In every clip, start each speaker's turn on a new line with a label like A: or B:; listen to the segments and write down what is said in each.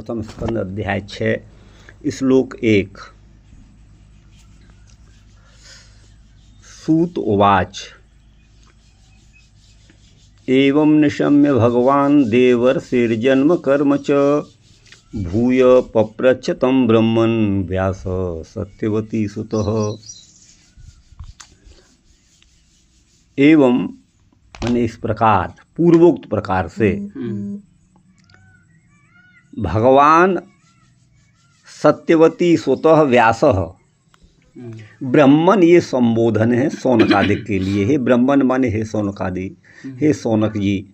A: प्रथम स्कंद अध्याय 6 श्लोक 1। सूत उवाच एवं निशम्य भगवान् देवर्षिर्जन्म कर्म च भूय पप्रच्छ तं ब्रह्मन् व्यास सत्यवती सुतः। एवं माने इस प्रकार, पूर्वोक्त प्रकार से भगवान सत्यवती स्वतः व्यासः, ब्रह्मन ये संबोधन है सौनकादिक के लिए। हे ब्रह्मन माने हे सौनकादि, हे सौनक जी।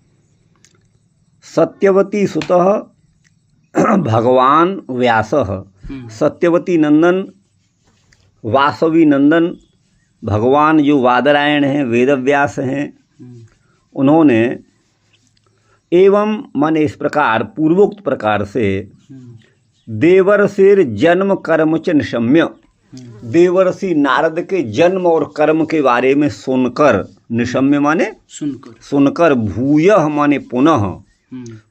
A: सत्यवती सुतः भगवान व्यासः, सत्यवती नंदन वासवी नंदन भगवान जो वादरायण हैं, वेदव्यास हैं, उन्होंने एवं माने इस प्रकार, पूर्वोक्त प्रकार से देवर्षिर जन्म कर्म च निशम्य, देवर्षि नारद के जन्म और कर्म के बारे में सुनकर, निशम्य माने सुनकर, भूयः माने पुनः,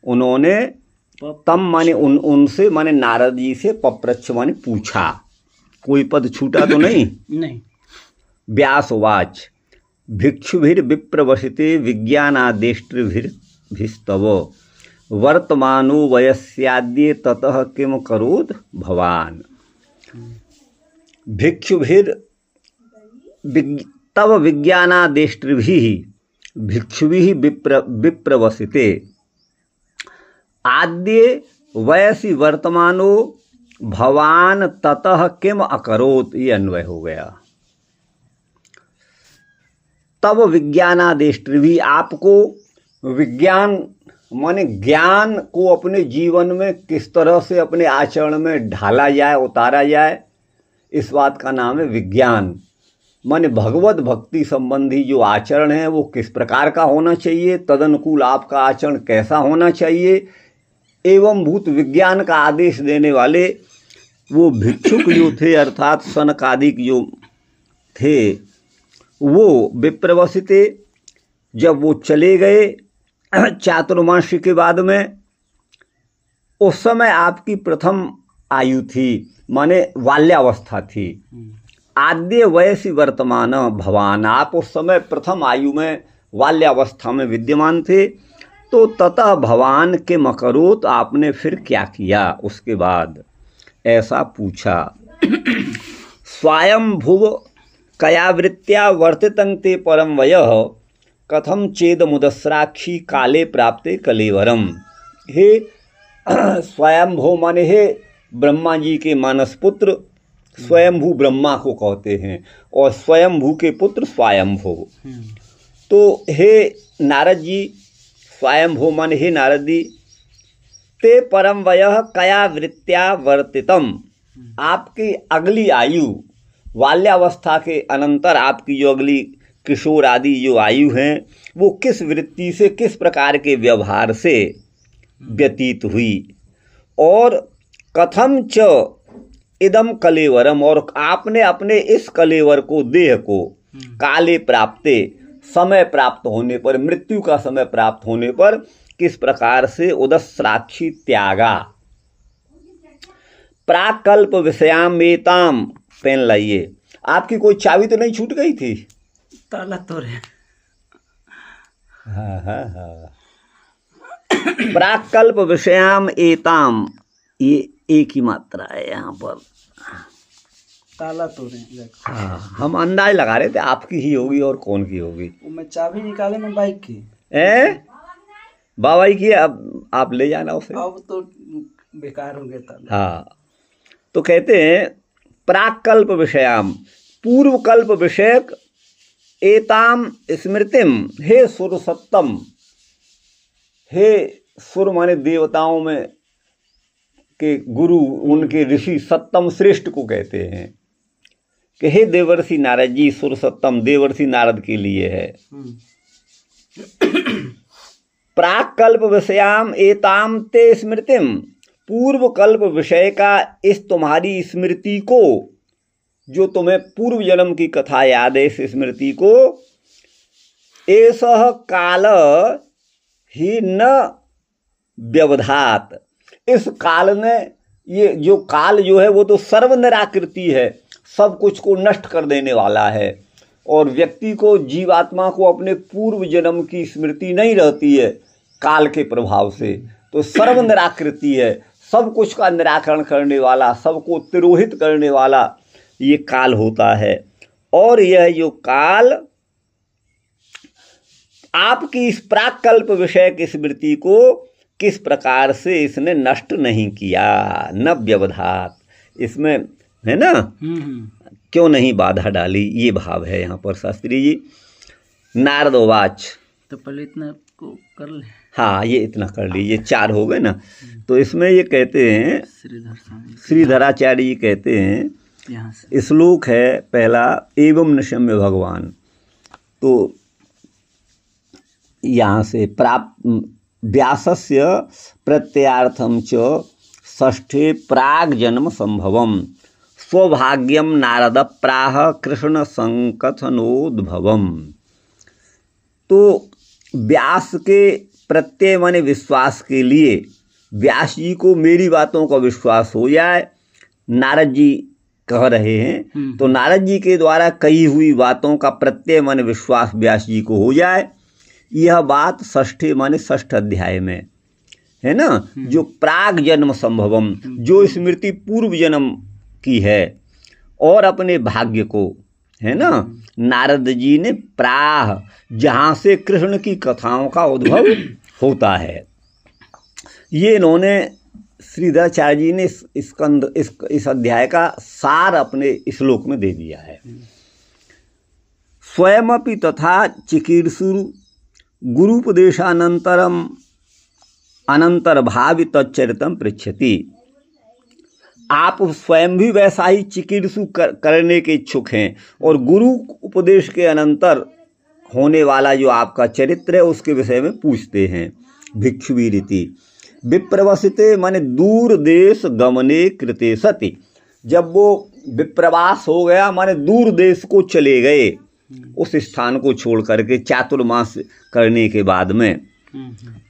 A: उन्होंने तम माने उनसे माने नारद जी से पप्रच्छ माने पूछा। कोई पद छूटा तो नहीं। व्यास उवाच भिक्षुभिर विप्रवसिते विज्ञानादेष्टभिस्तव वर्तमानो वयस्याद्ये ततः किम करोत् भवान। भिक्षुभिर तव विज्ञानादेष्टभिः भिक्षुभिः विप्रवसिते आद्ये वयसि वर्तमानो भवान ततः किम अकरोत्। ये अन्वय हो गया। तब विज्ञानादेष्टि, आपको विज्ञान माने ज्ञान को अपने जीवन में किस तरह से अपने आचरण में ढाला जाए, उतारा जाए, इस बात का नाम है विज्ञान। माने भगवत भक्ति संबंधी जो आचरण है वो किस प्रकार का होना चाहिए, तदनुकूल आपका आचरण कैसा होना चाहिए, एवं भूत विज्ञान का आदेश देने वाले वो भिक्षुक जो थे, अर्थात सनकादिक जो थे, वो विप्रवसिते, जब वो चले गए चातुर्मास के बाद में, उस समय आपकी प्रथम आयु थी, माने बाल्यावस्था थी। आद्य वयसि वर्तमान भवान, आप उस समय प्रथम आयु में बाल्यावस्था में विद्यमान थे। तो ततः भवान के मकरोत, आपने फिर क्या किया उसके बाद, ऐसा पूछा। स्वयं भुव कयावृत्त्या वर्तितं ते परम वयः कथम चेद मुदस्राक्षी काले प्राप्ते कलेवरम। हे स्वयंभू माने हे ब्रह्मा जी के मानस पुत्र, स्वयंभू ब्रह्मा को कहते हैं, और स्वयंभू के पुत्र स्वयंभू। तो हे नारद जी, स्वयंभू माने हे नारद जी, ते परम वयः कयावृत्त्या वर्तितम, आपकी अगली आयु, बाल्यावस्था के अनंतर आपकी जो अगली किशोर आदि जो आयु हैं, वो किस वृत्ति से, किस प्रकार के व्यवहार से व्यतीत हुई। और कथम च इदम कलेवरम, और आपने अपने इस कलेवर को, देह को, काले प्राप्ते, समय प्राप्त होने पर, मृत्यु का समय प्राप्त होने पर किस प्रकार से उदस्राक्षी त्यागा। प्राकल्प विषयामेताम, पेन लाइए। आपकी कोई चाबी तो नहीं छूट गई थी?
B: ताला तो है।
A: हाँ। प्राकल्प विषयाम एताम, ये एक ही मात्रा है यहाँ पर।
B: ताला तो है।
A: हाँ, हम अंदाज लगा रहे थे आपकी ही होगी और कौन की होगी।
B: वो मैं चाबी निकाले ना बाइक की।
A: बाबा की, अब आप ले जाना उसे।
B: अब तो बेकार हो गया ताला।
A: हाँ, तो कहते हैं प्राकल्प विषयाम, पूर्वकल्प विषयक, एताम स्मृतिम, हे सुर सत्तम, हे सुर माने देवताओं में के गुरु, उनके ऋषि, सत्तम श्रेष्ठ को कहते हैं कि हे देवर्षि नारद जी, सुर सत्तम देवर्षि नारद के लिए है। प्राकल्प विषयाम एताम ते स्मृतिम, पूर्व कल्प विषय का इस तुम्हारी स्मृति को, जो तुम्हें पूर्व जन्म की कथा याद है, इस स्मृति को, एसह काल ही न व्यवधात, इस काल में ये जो काल जो है वो तो सर्व निराकृति है, सब कुछ को नष्ट कर देने वाला है, और व्यक्ति को, जीवात्मा को अपने पूर्व जन्म की स्मृति नहीं रहती है काल के प्रभाव से। तो सर्व निराकृति है, सब कुछ का निराकरण करने वाला, सबको तिरोहित करने वाला ये काल होता है। और यह जो काल आपकी इस प्राकल्प विषय की स्मृति को किस प्रकार से इसने नष्ट नहीं किया, न व्यवधात, इसमें है ना, क्यों नहीं बाधा डाली, ये भाव है यहाँ पर शास्त्री जी। नारदोवाच,
B: तो पहले इतना को कर ले।
A: हाँ, ये इतना कर लीजिए, 4 हो गए ना। तो इसमें ये कहते हैं, श्रीधराचार्य जी कहते हैं,
B: यहाँ से
A: श्लोक है पहला, एवं निशम्य भगवान। तो यहाँ से प्राप्त व्यासस्य प्रत्ययार्थम च षष्ठे प्राग जन्म संभवम स्वभाग्यम नारद प्राह कृष्ण संकथनोद्भवम। तो व्यास के प्रत्यय माने विश्वास के लिए, व्यास जी को मेरी बातों का विश्वास हो जाए, नारद जी कह रहे हैं। तो नारद जी के द्वारा कही हुई बातों का प्रत्यय माने विश्वास व्यास जी को हो जाए। यह बात षष्ठे माने 6ठ अध्याय में है ना, जो प्राग जन्म संभवम, जो स्मृति पूर्व जन्म की है, और अपने भाग्य को, है ना, नारद जी ने प्राह, जहाँ से कृष्ण की कथाओं का उद्भव होता है, ये इन्होंने श्रीधराचार्य जी ने इस अध्याय का सार अपने श्लोक में दे दिया है। स्वयमपि तथा चिकीर्षुरु गुरुपदेशानंतरम अनंतर्भावि तच्चरितम पृच्छति। आप स्वयं भी वैसा ही चिकीर्षु करने के इच्छुक हैं, और गुरु उपदेश के अनंतर होने वाला जो आपका चरित्र है उसके विषय में पूछते हैं। भिक्षुवी रीति विप्रवसिते माने दूर देश गमने कृते सति, जब वो विप्रवास हो गया माने दूर देश को चले गए, उस स्थान को छोड़ करके चातुर्मास करने के बाद में,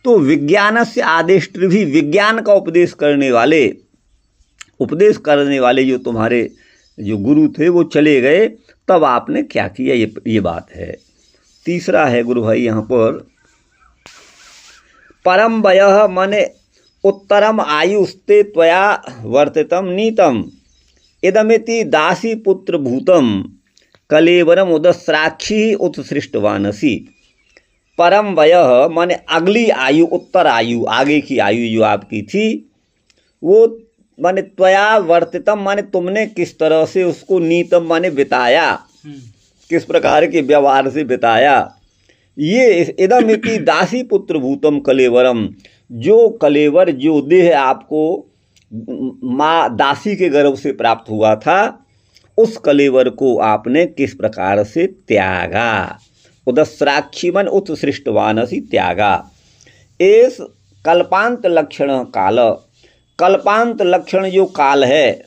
A: तो विज्ञान से आदेश भी, विज्ञान का उपदेश करने वाले जो तुम्हारे जो गुरु थे वो चले गए, तब आपने क्या किया, ये बात है। तीसरा है गुरु भाई यहाँ पर, परम वयः माने उत्तरम आयुस्ते त्वया वर्तितम नीतम इदमिति दासी पुत्र भूतम कलेवरम उदस्राक्षी उत्सृष्टवानसी। परम वयः माने अगली आयु, उत्तर आयु, आगे की आयु जो आपकी थी, वो माने त्वया वर्तितम माने तुमने किस तरह से उसको, नीतम माने बिताया, किस प्रकार के व्यवहार से बिताया। ये इदमिति दासी पुत्र भूतम कलेवरम, जो कलेवर, जो देह आपको माँ दासी के गर्भ से प्राप्त हुआ था, उस कलेवर को आपने किस प्रकार से त्यागा। उदस्राक्षी मन उत्सृष्टवानसी त्यागा। एस कल्पांत लक्षण काल, कल्पांत लक्षण जो काल है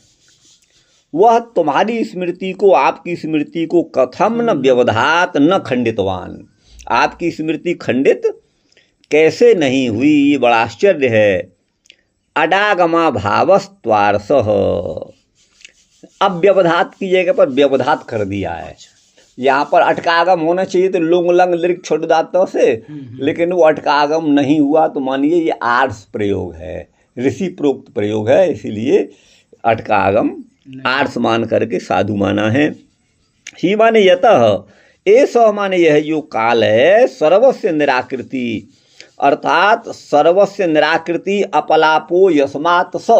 A: वह तुम्हारी स्मृति को, आपकी स्मृति को कथम न व्यवधात न खंडितवान, आपकी स्मृति खंडित कैसे नहीं हुई, ये बड़ा आश्चर्य है। अडागमा भावस्त्वारसः, अब व्यवधात की जगह पर व्यवधात कर दिया है। यहाँ पर अटकागम होना चाहिए तो लुंग लंग लिख छोड़ दातों से, लेकिन वो अटकागम नहीं हुआ, तो मानिए ये आर्ट्स प्रयोग है, ऋषि प्रोक्त प्रयोग है, इसीलिए अटकागम आर्ट्स मान करके साधु माना है। ही माने यतः, ऐसा माने यह जो काल है, सर्वस्य निराकृति, अर्थात सर्वस्य निराकृति अपलापो यस्मात् स,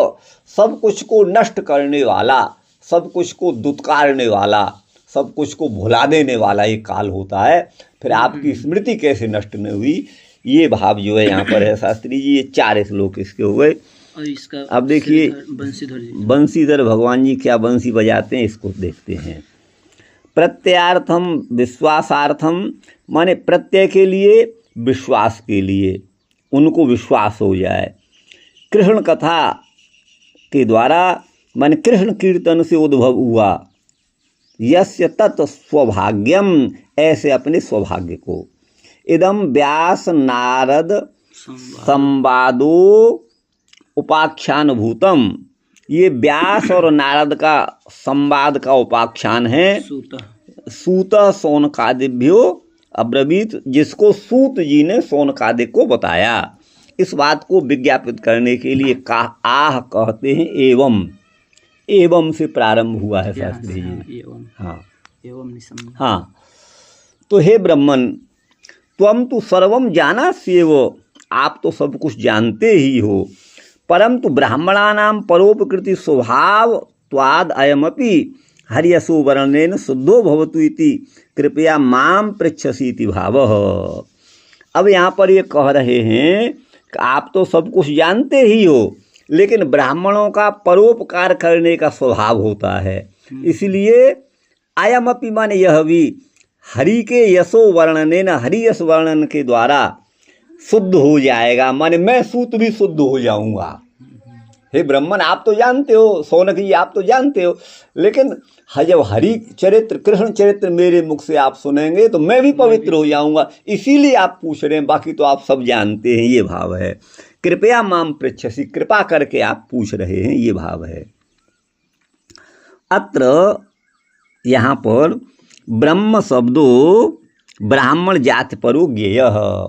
A: सब कुछ को नष्ट करने वाला, सब कुछ को दुत्कारने वाला, सब कुछ को भुला देने वाला ये काल होता है। फिर आपकी स्मृति कैसे नष्ट न हुई, ये भाव जो है यहाँ पर है शास्त्री जी। ये 4 श्लोक इसके हो गए।
B: और इसका
A: अब देखिए
B: बंसीधर
A: भगवान जी क्या बंसी बजाते हैं, इसको देखते हैं। प्रत्ययार्थम विश्वासार्थम माने प्रत्यय के लिए, विश्वास के लिए, उनको विश्वास हो जाए। कृष्ण कथा के द्वारा माने कृष्ण कीर्तन से उद्भव हुआ, यस्य तत् स्वभाग्यम, ऐसे अपने सौभाग्य को। इदम व्यास नारद संवादो उपाख्यान भूतम, ये व्यास और नारद का संवाद का उपाख्यान है। सूत शौनकादिभ्यो अब्रवीत, जिसको सूत जी ने शौनकादिक को बताया। इस बात को विज्ञापित करने के लिए आह कहते हैं। एवं, एवं से प्रारंभ हुआ है शास्त्री जी। हाँ हाँ। तो हे ब्रह्मन, त्वम तो सर्वम जानास्येव, आप तो सब कुछ जानते ही हो। परंतु ब्राह्मणानां परोपकृति स्वभाव त्वाद अयमपि हरियसो वर्णनेन शुद्धो भवतु इति कृपया माम पृच्छसीति भावः। अब यहाँ पर ये कह रहे हैं कि आप तो सब कुछ जानते ही हो, लेकिन ब्राह्मणों का परोपकार करने का स्वभाव होता है, इसलिए अयमपि माने यह भी हरि के यशो वर्णनेन, हरि यश वर्णन के द्वारा शुद्ध हो जाएगा, माने मैं सूत भी शुद्ध हो जाऊंगा। हे ब्राह्मण, आप तो जानते हो, शौनक जी आप तो जानते हो, लेकिन जब हरि चरित्र, कृष्ण चरित्र मेरे मुख से आप सुनेंगे तो मैं भी पवित्र हो जाऊंगा, इसीलिए आप पूछ रहे हैं, बाकी तो आप सब जानते हैं, ये भाव है। कृपया माम पृच्छसि, कृपा करके आप पूछ रहे हैं, ये भाव है। अत्र यहाँ पर ब्रह्म शब्दो ब्राह्मण जाति परो ज्ञेय,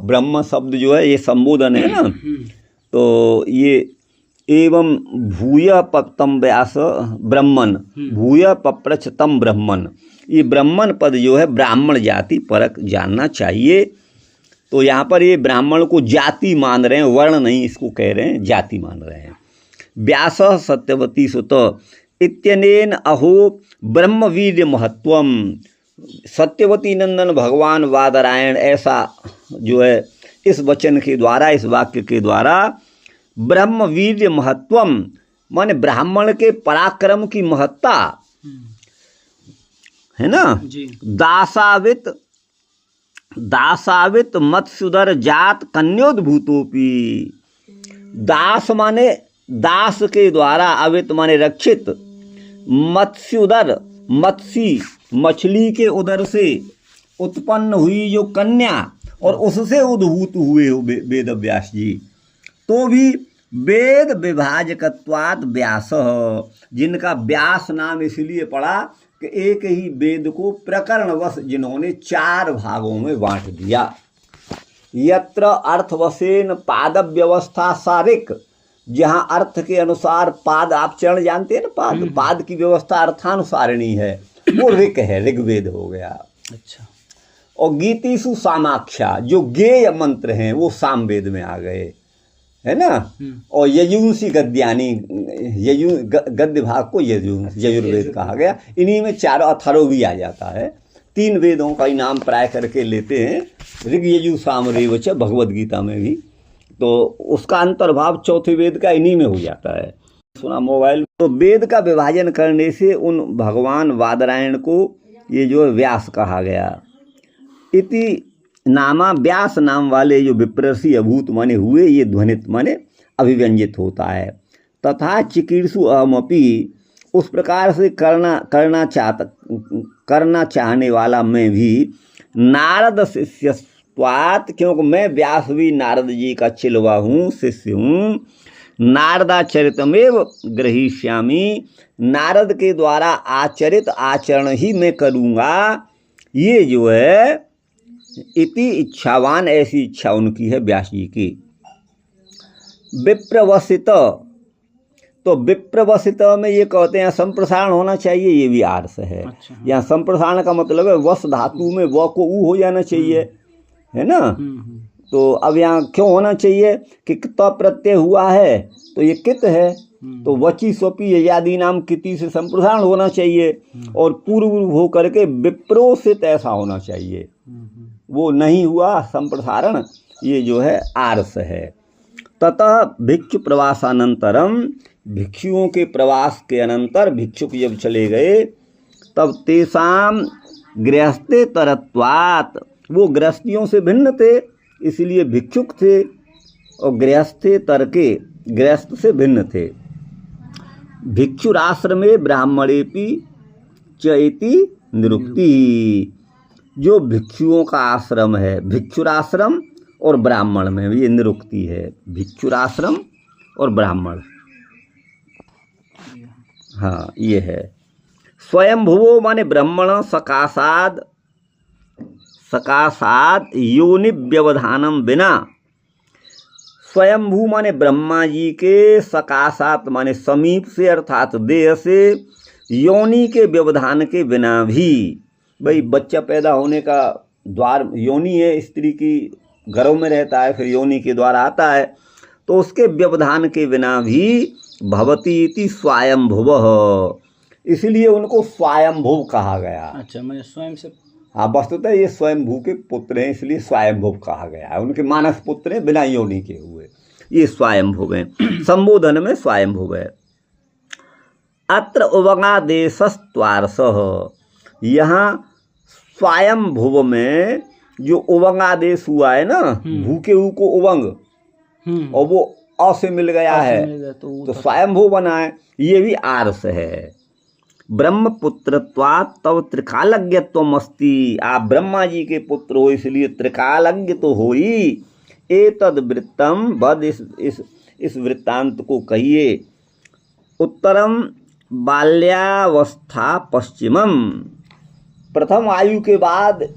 A: ब्रह्म शब्द जो है ये संबोधन है ना, तो ये एवं भूय तम व्यास ब्रह्मन, भूय पप्रच तम ब्रह्मन, ये ब्रह्मन पद जो है ब्राह्मण जाति परक जानना चाहिए। तो यहाँ पर ये ब्राह्मण को जाति मान रहे हैं, वर्ण नहीं इसको कह रहे हैं, जाति मान रहे हैं। व्यास सत्यवती सुत इत्यनेन अहो ब्रह्मवीर्य महत्वम, सत्यवती नंदन भगवान वादरायण, ऐसा जो है इस वचन के द्वारा, इस वाक्य के द्वारा ब्रह्मवीर्य महत्वम माने ब्राह्मण के पराक्रम की महत्ता है ना जी। दासावित मत्स्युदर जात कन्योद्भूतोपि, दास माने दास के द्वारा, अवित माने रक्षित, मत्स्युदर मत्सी मछली के उदर से उत्पन्न हुई जो कन्या और उससे उद्भूत हुए हो वेद व्यास जी, तो भी वेद विभाजकत्वात् व्यास, जिनका व्यास नाम इसलिए पड़ा कि एक ही वेद को प्रकरणवश जिन्होंने 4 भागों में बांट दिया। यत्र अर्थवशेन पाद व्यवस्था सारिक, जहाँ अर्थ के अनुसार पाद, आप चरण जानते हैं ना, पाद की व्यवस्था अर्थानुसारिणी है, वो ऋक है, ऋग्वेद हो गया। अच्छा। और गीतिषु सामाख्या, जो गेय मंत्र हैं वो सामवेद में आ गए, है ना। और यजुंसी गद्यानी, गद्य भाग को यजुर्वेद कहा गया। इन्हीं में 4 अथर्व भी आ जाता है। 3 वेदों का इनाम प्राय करके लेते हैं, ऋग यजु साम रेव च, भगवद गीता में भी, तो उसका अंतर्भाव 4थे वेद का इन्हीं में हो जाता है। सुना मोबाइल। तो वेद का विभाजन करने से उन भगवान वादरायण को ये जो व्यास कहा गया। इति नामा, व्यास नाम वाले जो विप्रसी अभूत माने हुए, ये ध्वनित माने अभिव्यंजित होता है। तथा चिकीर्षु अहमपि, उस प्रकार से करना चाहने वाला मैं भी, नारद शिष्यत्वात्, क्योंकि मैं व्यास भी नारद जी का चिलवा हूँ, शिष्य हूँ। नारदाचरितमेव ग्रहीष्यामि, नारद के द्वारा आचरित आचरण ही मैं करूँगा, ये जो है इति इच्छावान, ऐसी इच्छा उनकी है व्यास जी की। विप्रवसित, तो विप्रवसित में ये कहते हैं संप्रसारण होना चाहिए, ये भी आर्स है। अच्छा। यहाँ संप्रसारण का मतलब है वस धातु में व को ऊ हो जाना चाहिए, है ना। तो अब यहाँ क्यों होना चाहिए कि त प्रत्यय हुआ है तो ये कित है, तो वची स्वपी यदि नाम किति से संप्रसारण होना चाहिए, और पूर्व हो करके विप्रोसित ऐसा होना चाहिए, वो नहीं हुआ संप्रसारण, ये जो है आर्स है। ततः भिक्षु प्रवासानंतरम, भिक्षुओं के प्रवास के अनंतर भिक्षुक जब चले गए, तब तेसाम गृहस्थे तरत्वात्, वो गृहस्थियों से भिन्न थे इसलिए भिक्षुक थे, और गृहस्थे तरके, गृहस्थ से भिन्न थे। भिक्षुराश्रमे ब्राह्मणेपि च इति निरुक्ति, जो भिक्षुओं का आश्रम है, भिक्षुराश्रम और ब्राह्मण में ये निरुक्ति है। भिक्षुराश्रम और ब्राह्मण। हाँ ये है। स्वयंभुवो माने ब्रह्मण सकाशाद योनि व्यवधानम बिना। स्वयंभू माने ब्रह्मा जी के सकाशात माने समीप से अर्थात देह से योनि के व्यवधान के बिना भी, भाई बच्चा पैदा होने का द्वार योनि है, स्त्री की गर्भ में रहता है, फिर योनि के द्वारा आता है, तो उसके व्यवधान के बिना भी भवती इति स्वयंभुवः, इसलिए उनको स्वयंभुव कहा गया।
B: अच्छा, मैं स्वयं से।
A: हाँ, वस्तुतः ये स्वयंभू के पुत्र हैं, इसलिए स्वयंभुव कहा गया है। उनके मानस पुत्र हैं, बिना योनि के हुए, ये स्वयंभुव हैं। संबोधन में स्वयंभुव है। अत्र उवंगादेशस्त्वार्षः, यहाँ स्वयंभुव में जो उवंगादेश हुआ है ना, भू के ऊ को उवंग और वो अ से मिल गया है तो स्वयंभू बना है, ये भी आर्ष है। ब्रह्मपुत्रत्वात् तव त्रिकालज्ञत्वम अस्ति, आप ब्रह्मा जी के पुत्र हो इसलिए त्रिकालज्ञ तो हो ही। एतद् वृत्तम बद, इस वृत्तांत को कहिए। उत्तरम बाल्यावस्था पश्चिमम, प्रथम आयु के बाद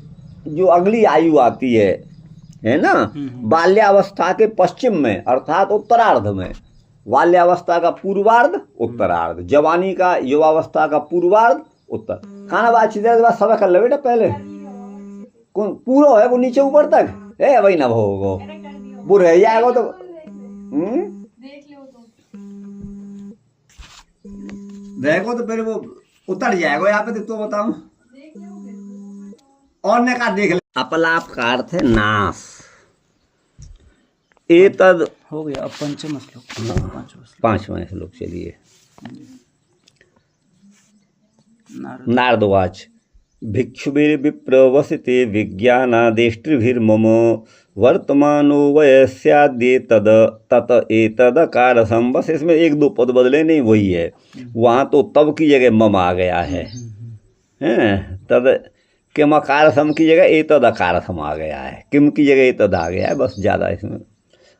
A: जो अगली आयु आती है ना, बाल्यावस्था के पश्चिम में अर्थात उत्तरार्ध में। बाल्यावस्था का पूर्वार्ध उत्तरार्ध, जवानी का युवावस्था का पूर्वार्ध उत्तर। खाना बात सब कर ले बेटा, पहले कौन पूरा है वो नीचे ऊपर तक है, वही ना भोगो वो रह जाएगा तो देखो तो फिर वो उतर जाएगा यहाँ पे, तो बताऊं और ने का देख ले। अपलाप का अर्थ है नाश। एतद
B: हो गया। अब पंचम श्लोक,
A: पांचवा श्लोक चलिए।
B: नारदवाच
A: भिक्षुभिर्विप्रवसिते विज्ञानादेष्टिभिर्मम वर्तमानो वयस्याद्येतद तत एतदकारसम। बस इसमें एक दो पद बदले नहीं, वही है। वहाँ तो तब की जगह मम आ गया है, तद किम अकारसम की जगह एतद अकारसम आ गया है, किम की जगह एतद आ गया है, बस ज़्यादा इसमें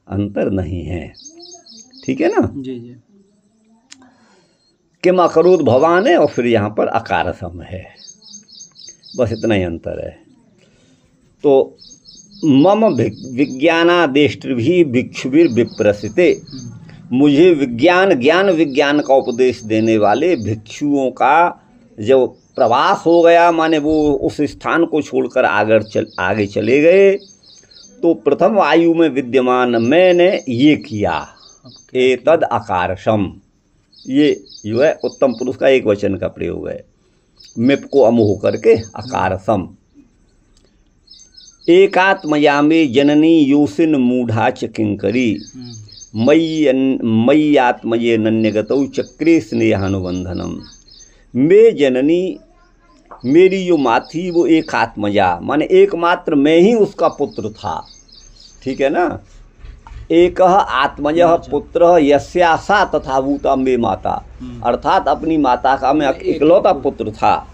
A: अंतर नहीं है। ठीक है ना
B: जी जी।
A: किम अकरोद भवान है और फिर यहाँ पर अकारसम है, बस इतना ही अंतर है। तो मम विज्ञानादेष्टिभिः भिक्षुभिर विप्रसिते, मुझे ज्ञान विज्ञान का उपदेश देने वाले भिक्षुओं का जब प्रवास हो गया, माने वो उस स्थान को छोड़कर आगे चले गए, तो प्रथम आयु में विद्यमान मैंने ये किया, एतद अकारसम। ये जो है उत्तम पुरुष का एक वचन का प्रयोग है, मिप को अमोह करके अकारसम। एकात्मया में जननी योसिन मूढ़ा च किंकरी, मयि आत्मये नन्यगतौ चक्रे स्नेहानुबंधनम। मे जननी, मेरी जो माँ थी वो एक आत्मजा, माने एकमात्र मैं ही उसका पुत्र था। ठीक है ना। एक आत्मजः पुत्र यस्या सा तथा भूता मे माता, अर्थात अपनी माता का मैं इकलौता पुत्र था।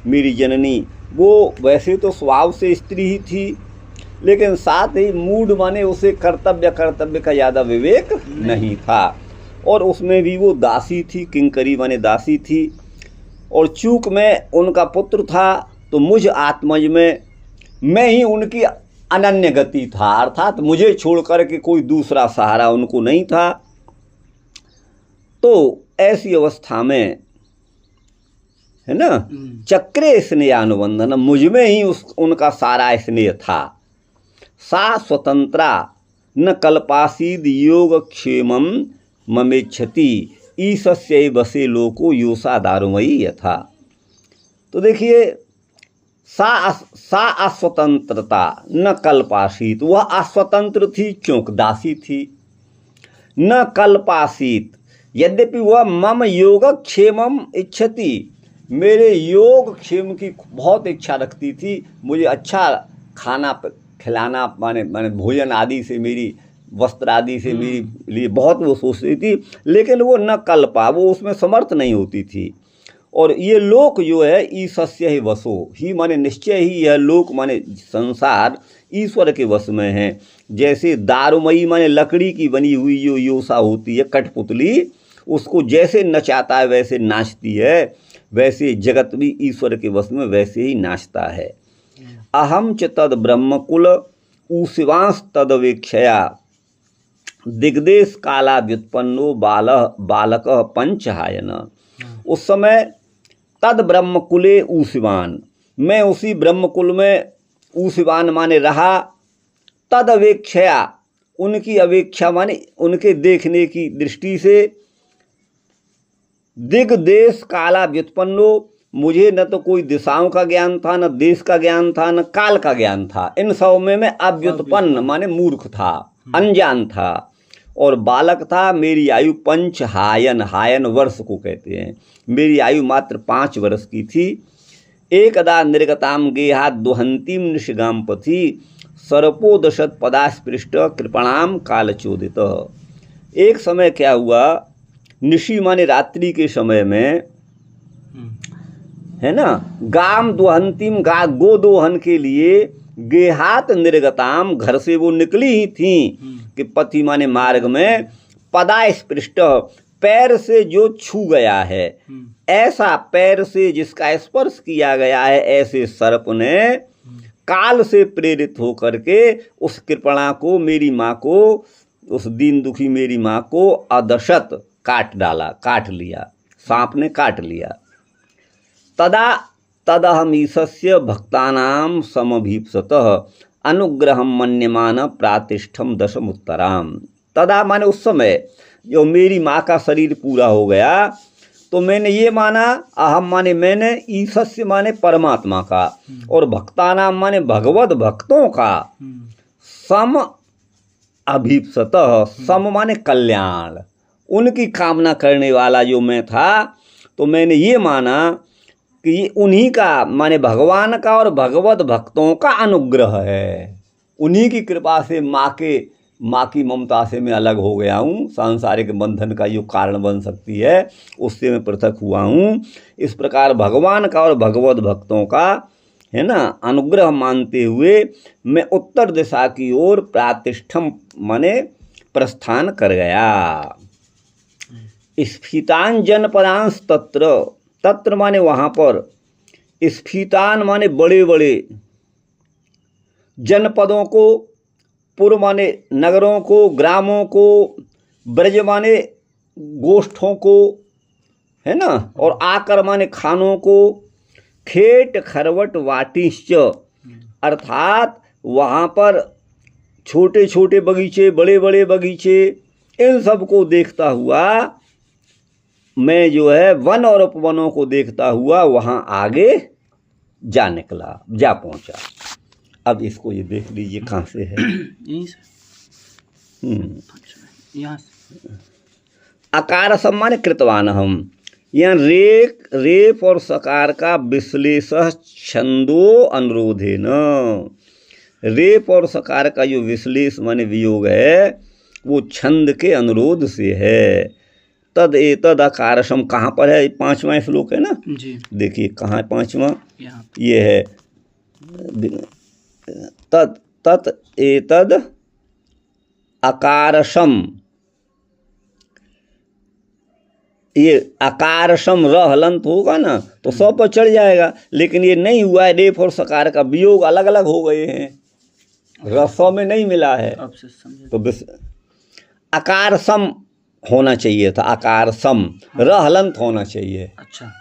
A: मेरी जननी वो वैसे तो स्वभाव से स्त्री ही थी, लेकिन साथ ही मूड माने उसे कर्तव्य का ज़्यादा विवेक नहीं था, और उसमें भी वो दासी थी, किंकरी माने दासी थी। और चूक में उनका पुत्र था, तो मुझ आत्मज में मैं ही उनकी अनन्य गति था, अर्थात मुझे छोड़कर के कोई दूसरा सहारा उनको नहीं था। तो ऐसी अवस्था में है ना, चक्रे स्नेहानुबंधन, मुझ में ही उनका सारा स्नेह था। सा स्वतंत्रा न कल्पासीद योगक्षेमम ममेच्छति ईशस्य बसे लोको योसा दारुमयी यथा। तो देखिए, सा अस्वतंत्रता न कल्पासीत, वह अस्वतंत्र थी क्योंकि दासी थी। न कल्पासीत, यद्यपि वह मम योगक्षेमम इच्छति, मेरे योग क्षेम की बहुत इच्छा रखती थी। मुझे अच्छा खाना खिलाना, माने भोजन आदि से, मेरी वस्त्र आदि से मेरी लिए बहुत वो सोचती थी, लेकिन वो न कल्पा, वो उसमें समर्थ नहीं होती थी। और ये लोक जो है ईशस्य ही वसो ही, माने निश्चय ही यह लोक माने संसार ईश्वर के वश में हैं। जैसे दारुमयी माने लकड़ी की बनी हुई जो योसा होती है, कठपुतली, उसको जैसे नचाता है वैसे नाचती है, वैसे जगत भी ईश्वर के वश में वैसे ही नाचता है। अहम च तद ब्रह्मकुल ऊशिवांश तदवेक्षया दिग्देश काला व्युत्पन्नो बालक पंचहायन। उस समय तद ब्रह्मकुले ऊशिवान, मैं उसी ब्रह्मकुल में ऊशिवान माने रहा, तद अवेक्षया, उनकी अवेक्षा माने उनके देखने की दृष्टि से, दिग्देश काला व्युत्पन्नो, मुझे न तो कोई दिशाओं का ज्ञान था, न देश का ज्ञान था, न काल का ज्ञान था, इन सब में मैं अव्युत्पन्न माने मूर्ख था, अनजान था। और बालक था, मेरी आयु पंचहायन, हायन वर्ष को कहते हैं, मेरी आयु मात्र 5 वर्ष की थी। एकदा निर्गताम गेहात दुहंतीम निशिगाम पथि सर्पोदशत पदास्पृष्ट कृपणाम कालचोदित। एक समय क्या हुआ, निशि माने रात्रि के समय में, है ना, गाम दुहंतीम, गो दोहन के लिए, गेहात निर्गताम, घर से वो निकली ही थी कि पथि माने मार्ग में, पदास्पृष्ट, पैर से जो छू गया है, ऐसा पैर से जिसका स्पर्श किया गया है, ऐसे सर्प ने काल से प्रेरित होकर के उस कृपणा को, मेरी माँ को, उस दीन दुखी मेरी माँ को अदशत काट डाला, काट लिया, सांप ने काट लिया। तदा तदहमीशस्य भक्तानाम समभीप्सतः अनुग्रहम मन्यमान प्रातिष्ठम दशमुत्तराम। तदा माने उस समय जो मेरी माँ का शरीर पूरा हो गया, तो मैंने ये माना, अहम माने मैंने, ईशस्य माने परमात्मा का, और भक्तानाम माने भगवत भक्तों का, सम अभीप्सतः, सम माने कल्याण, उनकी कामना करने वाला जो मैं था, तो मैंने ये माना कि ये उन्हीं का माने भगवान का और भगवत भक्तों का अनुग्रह है, उन्हीं की कृपा से माँ की ममता से मैं अलग हो गया हूँ, सांसारिक बंधन का जो कारण बन सकती है उससे मैं पृथक हुआ हूँ। इस प्रकार भगवान का और भगवत भक्तों का, है ना, अनुग्रह मानते हुए मैं उत्तर दिशा की ओर प्रातिष्ठम माने प्रस्थान कर गया। स्फीतान जनपदांश तत्र, तत्र माने वहाँ पर, स्फीतान माने बड़े बड़े जनपदों को, पुर माने नगरों को, ग्रामों को, ब्रज माने गोष्ठों को, है ना, और आकर माने खानों को, खेट खरवट वाटिश्च, अर्थात वहाँ पर छोटे छोटे बगीचे, बड़े बड़े बगीचे, इन सब को देखता हुआ मैं जो है वन और उपवनों को देखता हुआ वहाँ आगे जा निकला, जा पहुँचा। अब इसको ये देख लीजिए कहाँ से है,
B: यहीं से, यहाँ से।
A: अकार सम्मान कृतवान हम, यहाँ रेप और सकार का विश्लेष छंदो अनुरोधे न, रेप और सकार का जो विश्लेष माने वियोग है वो छंद के अनुरोध से है। तद एतद अकारसम कहाँ पर है, 5वां श्लोक है ना
B: जी, देखिए
A: कहाँ है 5वां,
B: यहाँ
A: ये है, तत् एतद अकारसम, ये अकारसम र हलंत होगा ना तो 100 पर चढ़ जाएगा, लेकिन ये नहीं हुआ है, रेफ और सकार का वियोग अलग अलग हो गए हैं, रसों में नहीं मिला है,
B: अब से समझे।
A: तो अकार सम होना चाहिए था, अकार सम, र हलंत होना चाहिए।
B: अच्छा,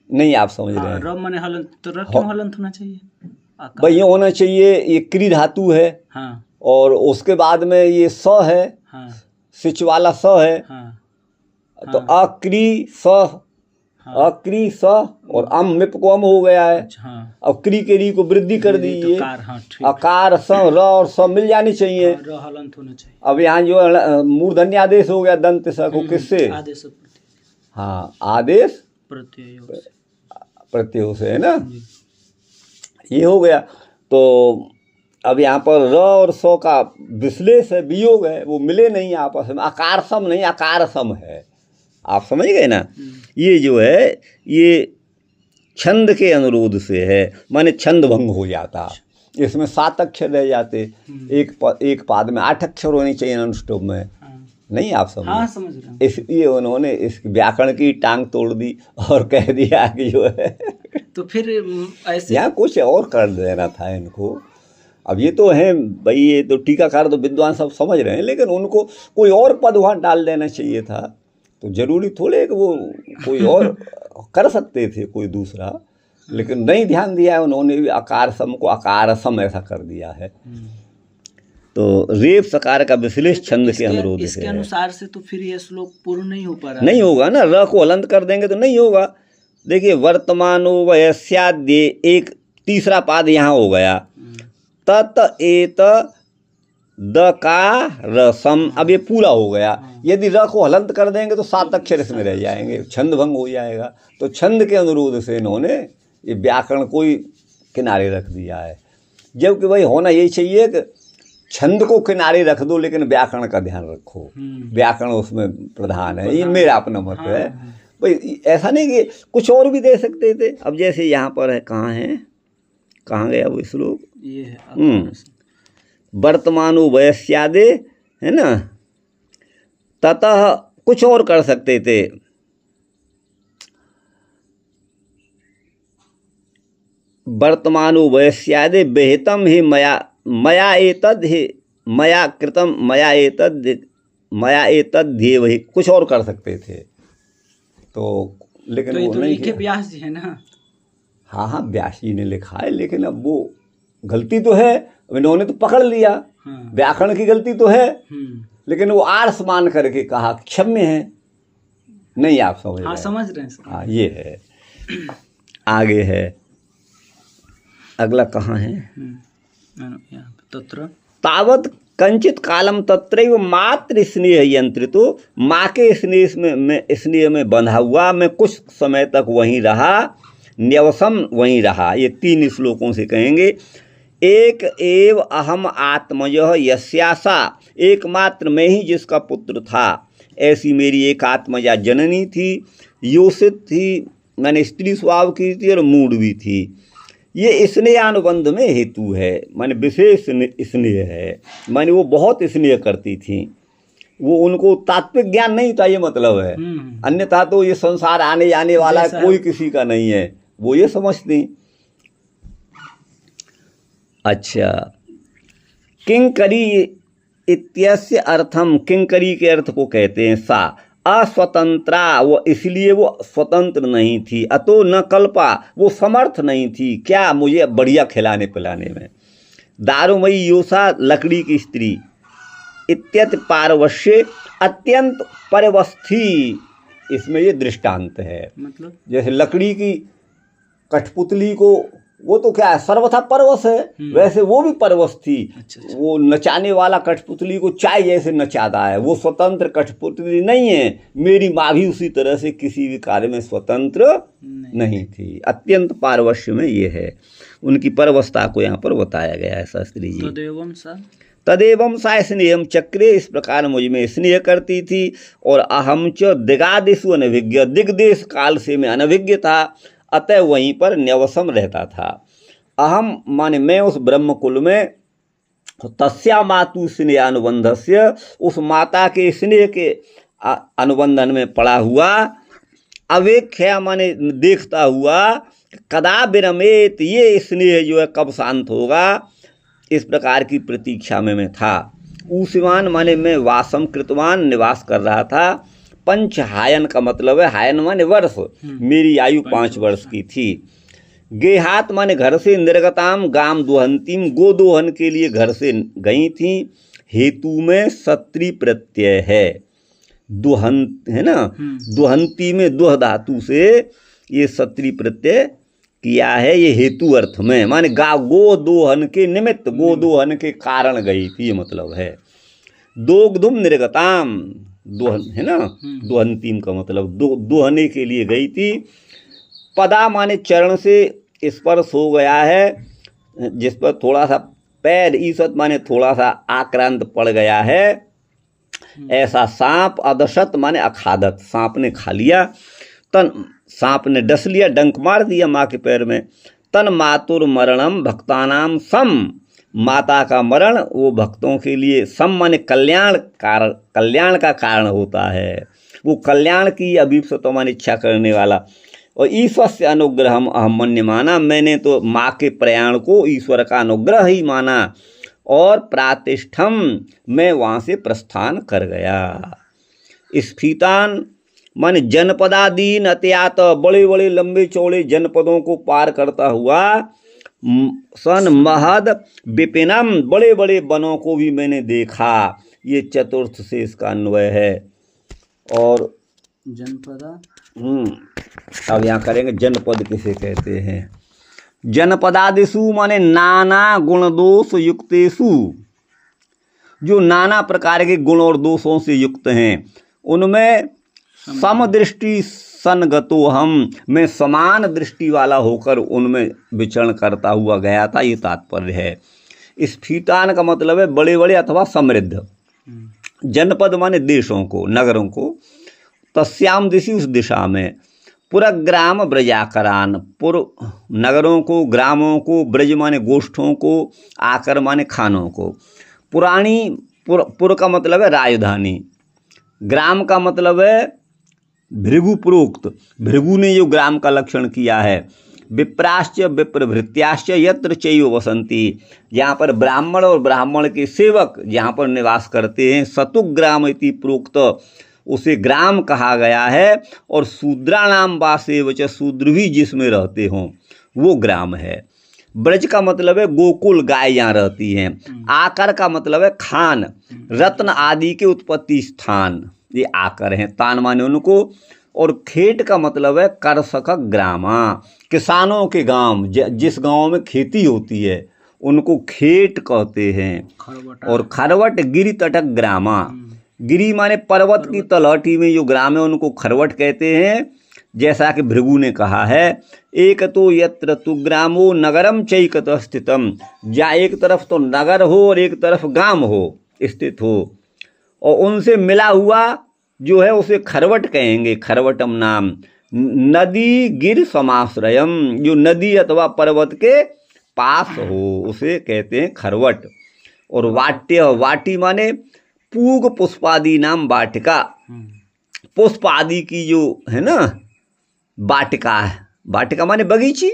A: नहीं आप समझ रहे हैं,
B: र माने हलंत, तो र क्यों हलंत होना चाहिए? आकार।
A: भाई ये होना चाहिए, ये क्री धातु है,
B: हाँ
A: और उसके बाद में ये स है,
B: हाँ
A: सिच वाला स है,
B: हाँ
A: तो अक्री स, अक्री स, और अम मिप को अम हो गया है,
B: अच्छा, हाँ
A: अब क्री के री को वृद्धि कर दीजिए,
B: कार, हाँ ठीक,
A: अकार स र और स मिल जानी चाहिए।
B: र हलंत होना चाहिए।
A: अब यहाँ जो मूर्धन्य आदेश हो गया दंत स को किससे,
B: आदेश प्रत्यय,
A: हाँ आदेश
B: प्रत्यय से।
A: प्रत्यय से, है ना,
B: जी।
A: ये हो गया। तो अब यहाँ पर र और स का विश्लेष है, वियोग है, वो मिले नहीं आपस में, आकार सम नहीं आकार सम है, आप समझ गए ना। ये जो है ये छंद के अनुरोध से है, माने छंद भंग हो जाता, इसमें 7 अक्षर रह जाते। एक पाद में 8 अक्षर होने चाहिए अनुष्टुप में।
B: हाँ
A: नहीं आप समझ?
B: हाँ समझ रहा हूँ।
A: इसलिए उन्होंने इस व्याकरण की टांग तोड़ दी और कह दिया कि जो है
B: तो फिर ऐसे
A: यहाँ कुछ और कर देना था इनको। अब ये तो है भाई, ये तो टीकाकार तो विद्वान सब समझ रहे हैं, लेकिन उनको कोई और पद वहाँ डाल देना चाहिए था। तो जरूरी थोड़े कि वो कोई और कर सकते थे कोई दूसरा, लेकिन नहीं ध्यान दिया है उन्होंने भी। अकार सम को अकार सम ऐसा कर दिया है। तो रेप सकार का विश्लेष छंद के अनुरोध
B: इसके अनुसार से तो फिर ये श्लोक पूर्ण नहीं हो पा रहा
A: नहीं होगा ना। र को हलंत कर देंगे तो नहीं होगा। देखिए वर्तमानो वयस्याद्य, एक तीसरा पाद यहाँ हो गया। तत एत दकारसम, अब ये पूरा हो गया। यदि र को हलंत कर देंगे तो 7 अक्षर इसमें रह जाएंगे, छंद भंग हो जाएगा। तो छंद के अनुरोध से इन्होंने ये व्याकरण को ही किनारे रख दिया है। जबकि भाई होना यही चाहिए कि छंद को किनारे रख दो लेकिन व्याकरण का ध्यान रखो। व्याकरण उसमें प्रधान है, ये मेरा अपना मत है भाई। ऐसा नहीं कि कुछ और भी दे सकते थे। अब जैसे यहाँ पर है, कहाँ गया वो श्लोक?
B: ये है
A: वर्तमानो वयस्यादे, है ना। ततः कुछ और कर सकते थे। वर्तमानो वयस्यादे बेहतम ही मया एतद ही मया कृतम मया एतद देव ही, कुछ और कर सकते थे। तो लेकिन
B: तो
A: वो नहीं
B: लिखे व्यास जी है ना।
A: हाँ व्यास जी ने लिखा है, लेकिन अब वो गलती तो है, इन्होंने तो पकड़ लिया। व्याकरण की गलती तो है, लेकिन वो आर्स मान करके कहा क्षम्य है। नहीं आप समझ रहे हैं?
B: समझ रहे हैं।
A: हाँ ये है। आगे है, अगला कहाँ है?
B: तत्र
A: तावत कंचित कालम तत्रैव मात्र स्नेह यंत्रितो, माँ के स्नेह में बंधा हुआ मैं कुछ समय तक वहीं रहा। न्यवसम वहीं रहा। ये 3 श्लोकों से कहेंगे। एक एव अहम आत्मजः यस्यासा, एकमात्र मैं ही जिसका पुत्र था, ऐसी मेरी एक आत्मजा जननी थी। योषित थी, मैंने स्त्री स्वभाव की थी और मूढ़ भी थी। ये स्नेहानुबंध में हेतु है, माने विशेष स्नेह है। माने वो बहुत स्नेह करती थी। वो उनको तात्विक ज्ञान नहीं था, ये मतलब है। अन्यथा तो ये संसार आने जाने वाला कोई किसी का नहीं है, वो ये समझती। अच्छा, किंकरी इत्यस्य अर्थम, किंकरी के अर्थ को कहते हैं सा अस्वतंत्रा, वो इसलिए वो स्वतंत्र नहीं थी। अतो न कल्पा, वो समर्थ नहीं थी क्या मुझे बढ़िया खिलाने पिलाने में। दारुमयी योषा, लकड़ी की स्त्री। इत्यत पारवश्य, अत्यंत परवस्थी, इसमें ये दृष्टांत है।
B: मतलब
A: जैसे लकड़ी की कठपुतली को, वो तो क्या है सर्वथा परवश है, वैसे वो भी परवश थी।
B: अच्छा।
A: वो नचाने वाला कठपुतली को चाय जैसे नचाता है, वो स्वतंत्र कठपुतली नहीं है। मेरी माँ भी उसी तरह से किसी भी कार्य में स्वतंत्र नहीं थी। अत्यंत पारवश्य में ये है, उनकी परवशता को यहाँ पर बताया गया है शास्त्री जी। तदेवं सा स्नेहम चक्रे, इस प्रकार मुझ में स्नेह करती थी। और अहम च दिगादिषु अनभिज्ञ, दिग्देश काल से मैं अनभिज्ञ था, अतः वहीं पर न्यवसम रहता था। अहम माने मैं उस ब्रह्म कुल में, तस्या मातु स्नेहानुबंधस्य, उस माता के स्नेह के अनुबंधन में पड़ा हुआ। अवेख्या माने देखता हुआ, कदा विरमेत, ये स्नेह जो है कब शांत होगा, इस प्रकार की प्रतीक्षा में मैं था। ऊष्मान माने मैं वासम कृतवान, निवास कर रहा था। पंच हायन का मतलब है, हायन माने वर्ष, मेरी आयु 5 वर्ष की थी। गेहात माने घर से, निर्गताम गाम दुहंतीम, गो दोहन के लिए घर से गई थी। हेतु में सत्री प्रत्यय है, दुहन है ना, दुहंती में दुह धातु से ये सत्री प्रत्यय किया है। ये हेतु अर्थ में, माने गो दोहन के निमित्त, गो दोहन के कारण गई थी, ये मतलब है। दोग्धुम निर्गताम, दोहन है ना, दोहंतीम का मतलब दोहने के लिए गई थी। पदा माने चरण से स्पर्श हो गया है, जिस पर थोड़ा सा पैर, ईसत माने थोड़ा सा आक्रांत पड़ गया है। ऐसा सांप, अदशत माने अखादत, सांप ने खा लिया। तन सांप ने डस लिया, डंक मार दिया माँ के पैर में। तन मातुर मरणम भक्तानाम सम, माता का मरण वो भक्तों के लिए सम माने कल्याण का कारण होता है, वो कल्याण की अभीप्सित माने इच्छा करने वाला। और ईश्वर से अनुग्रहम अहम मन्य माना, मैंने तो माँ के प्रयाण को ईश्वर का अनुग्रह ही माना, और प्रातिष्ठम मैं वहाँ से प्रस्थान कर गया। स्फीतान माने जनपदादीन अत्यात, बड़े बड़े लंबे चौड़े जनपदों को पार करता हुआ, सन महद विपिनम बड़े बड़े वनों को भी मैंने देखा। ये चतुर्थ से इसका अन्वय है। और
B: जनपदा
A: अब यहाँ करेंगे जनपद किसे कहते हैं। जनपदादिषु माने नाना गुण दोष युक्तेषु, जो नाना प्रकार के गुण और दोषों से युक्त हैं, उनमें समदृष्टि सनगतो हम, मैं समान दृष्टि वाला होकर उनमें विचरण करता हुआ गया था, ये तात्पर्य है। स्फीतान का मतलब है बड़े बड़े अथवा समृद्ध। जनपद माने देशों को, नगरों को। तस्याम दिशि उस दिशा में, पुरग्राम ब्रजाकरान, पुर नगरों को, ग्रामों को, ब्रज माने गोष्ठों को, आकर माने खानों को। पुरानी पुर का मतलब है राजधानी, ग्राम का मतलब है भृगु प्रोक्त, भृगु ने जो ग्राम का लक्षण किया है। विप्राश्च विप्रभृत्याश्च यत्र चैव वसंती, यहाँ पर ब्राह्मण और ब्राह्मण के सेवक जहाँ पर निवास करते हैं, सतुग्राम इति प्रोक्त, उसे ग्राम कहा गया है। और शूद्राणाम वासेव च, शूद्र भी जिसमें रहते हों वो ग्राम है। ब्रज का मतलब है गोकुल, गाय यहाँ रहती हैं। आकर का मतलब है खान, रत्न आदि के उत्पत्ति स्थान, ये आकर हैं, तान माने उनको। और खेट का मतलब है करसक ग्रामा, किसानों के गांव, जिस गांव में खेती होती है उनको खेट कहते हैं। और खरवट गिरि तटक ग्रामा, गिरी माने पर्वत की तलहटी में जो ग्राम है उनको खरवट कहते हैं। जैसा कि भृगु ने कहा है, एक तो यत्र तु ग्रामो नगरम चैकत स्थितम, जहाँ एक तरफ तो नगर हो और एक तरफ गांव हो, स्थित हो, और उनसे मिला हुआ जो है उसे खरवट कहेंगे, खरवटम नाम। नदी गिर समाश्रयम, जो नदी अथवा पर्वत के पास हो उसे कहते हैं खरवट। और वाट्य, वाटी माने पूग पुष्पादि नाम वाटिका, पुष्प आदि की जो है ना वाटिका है, वाटिका माने बगीची।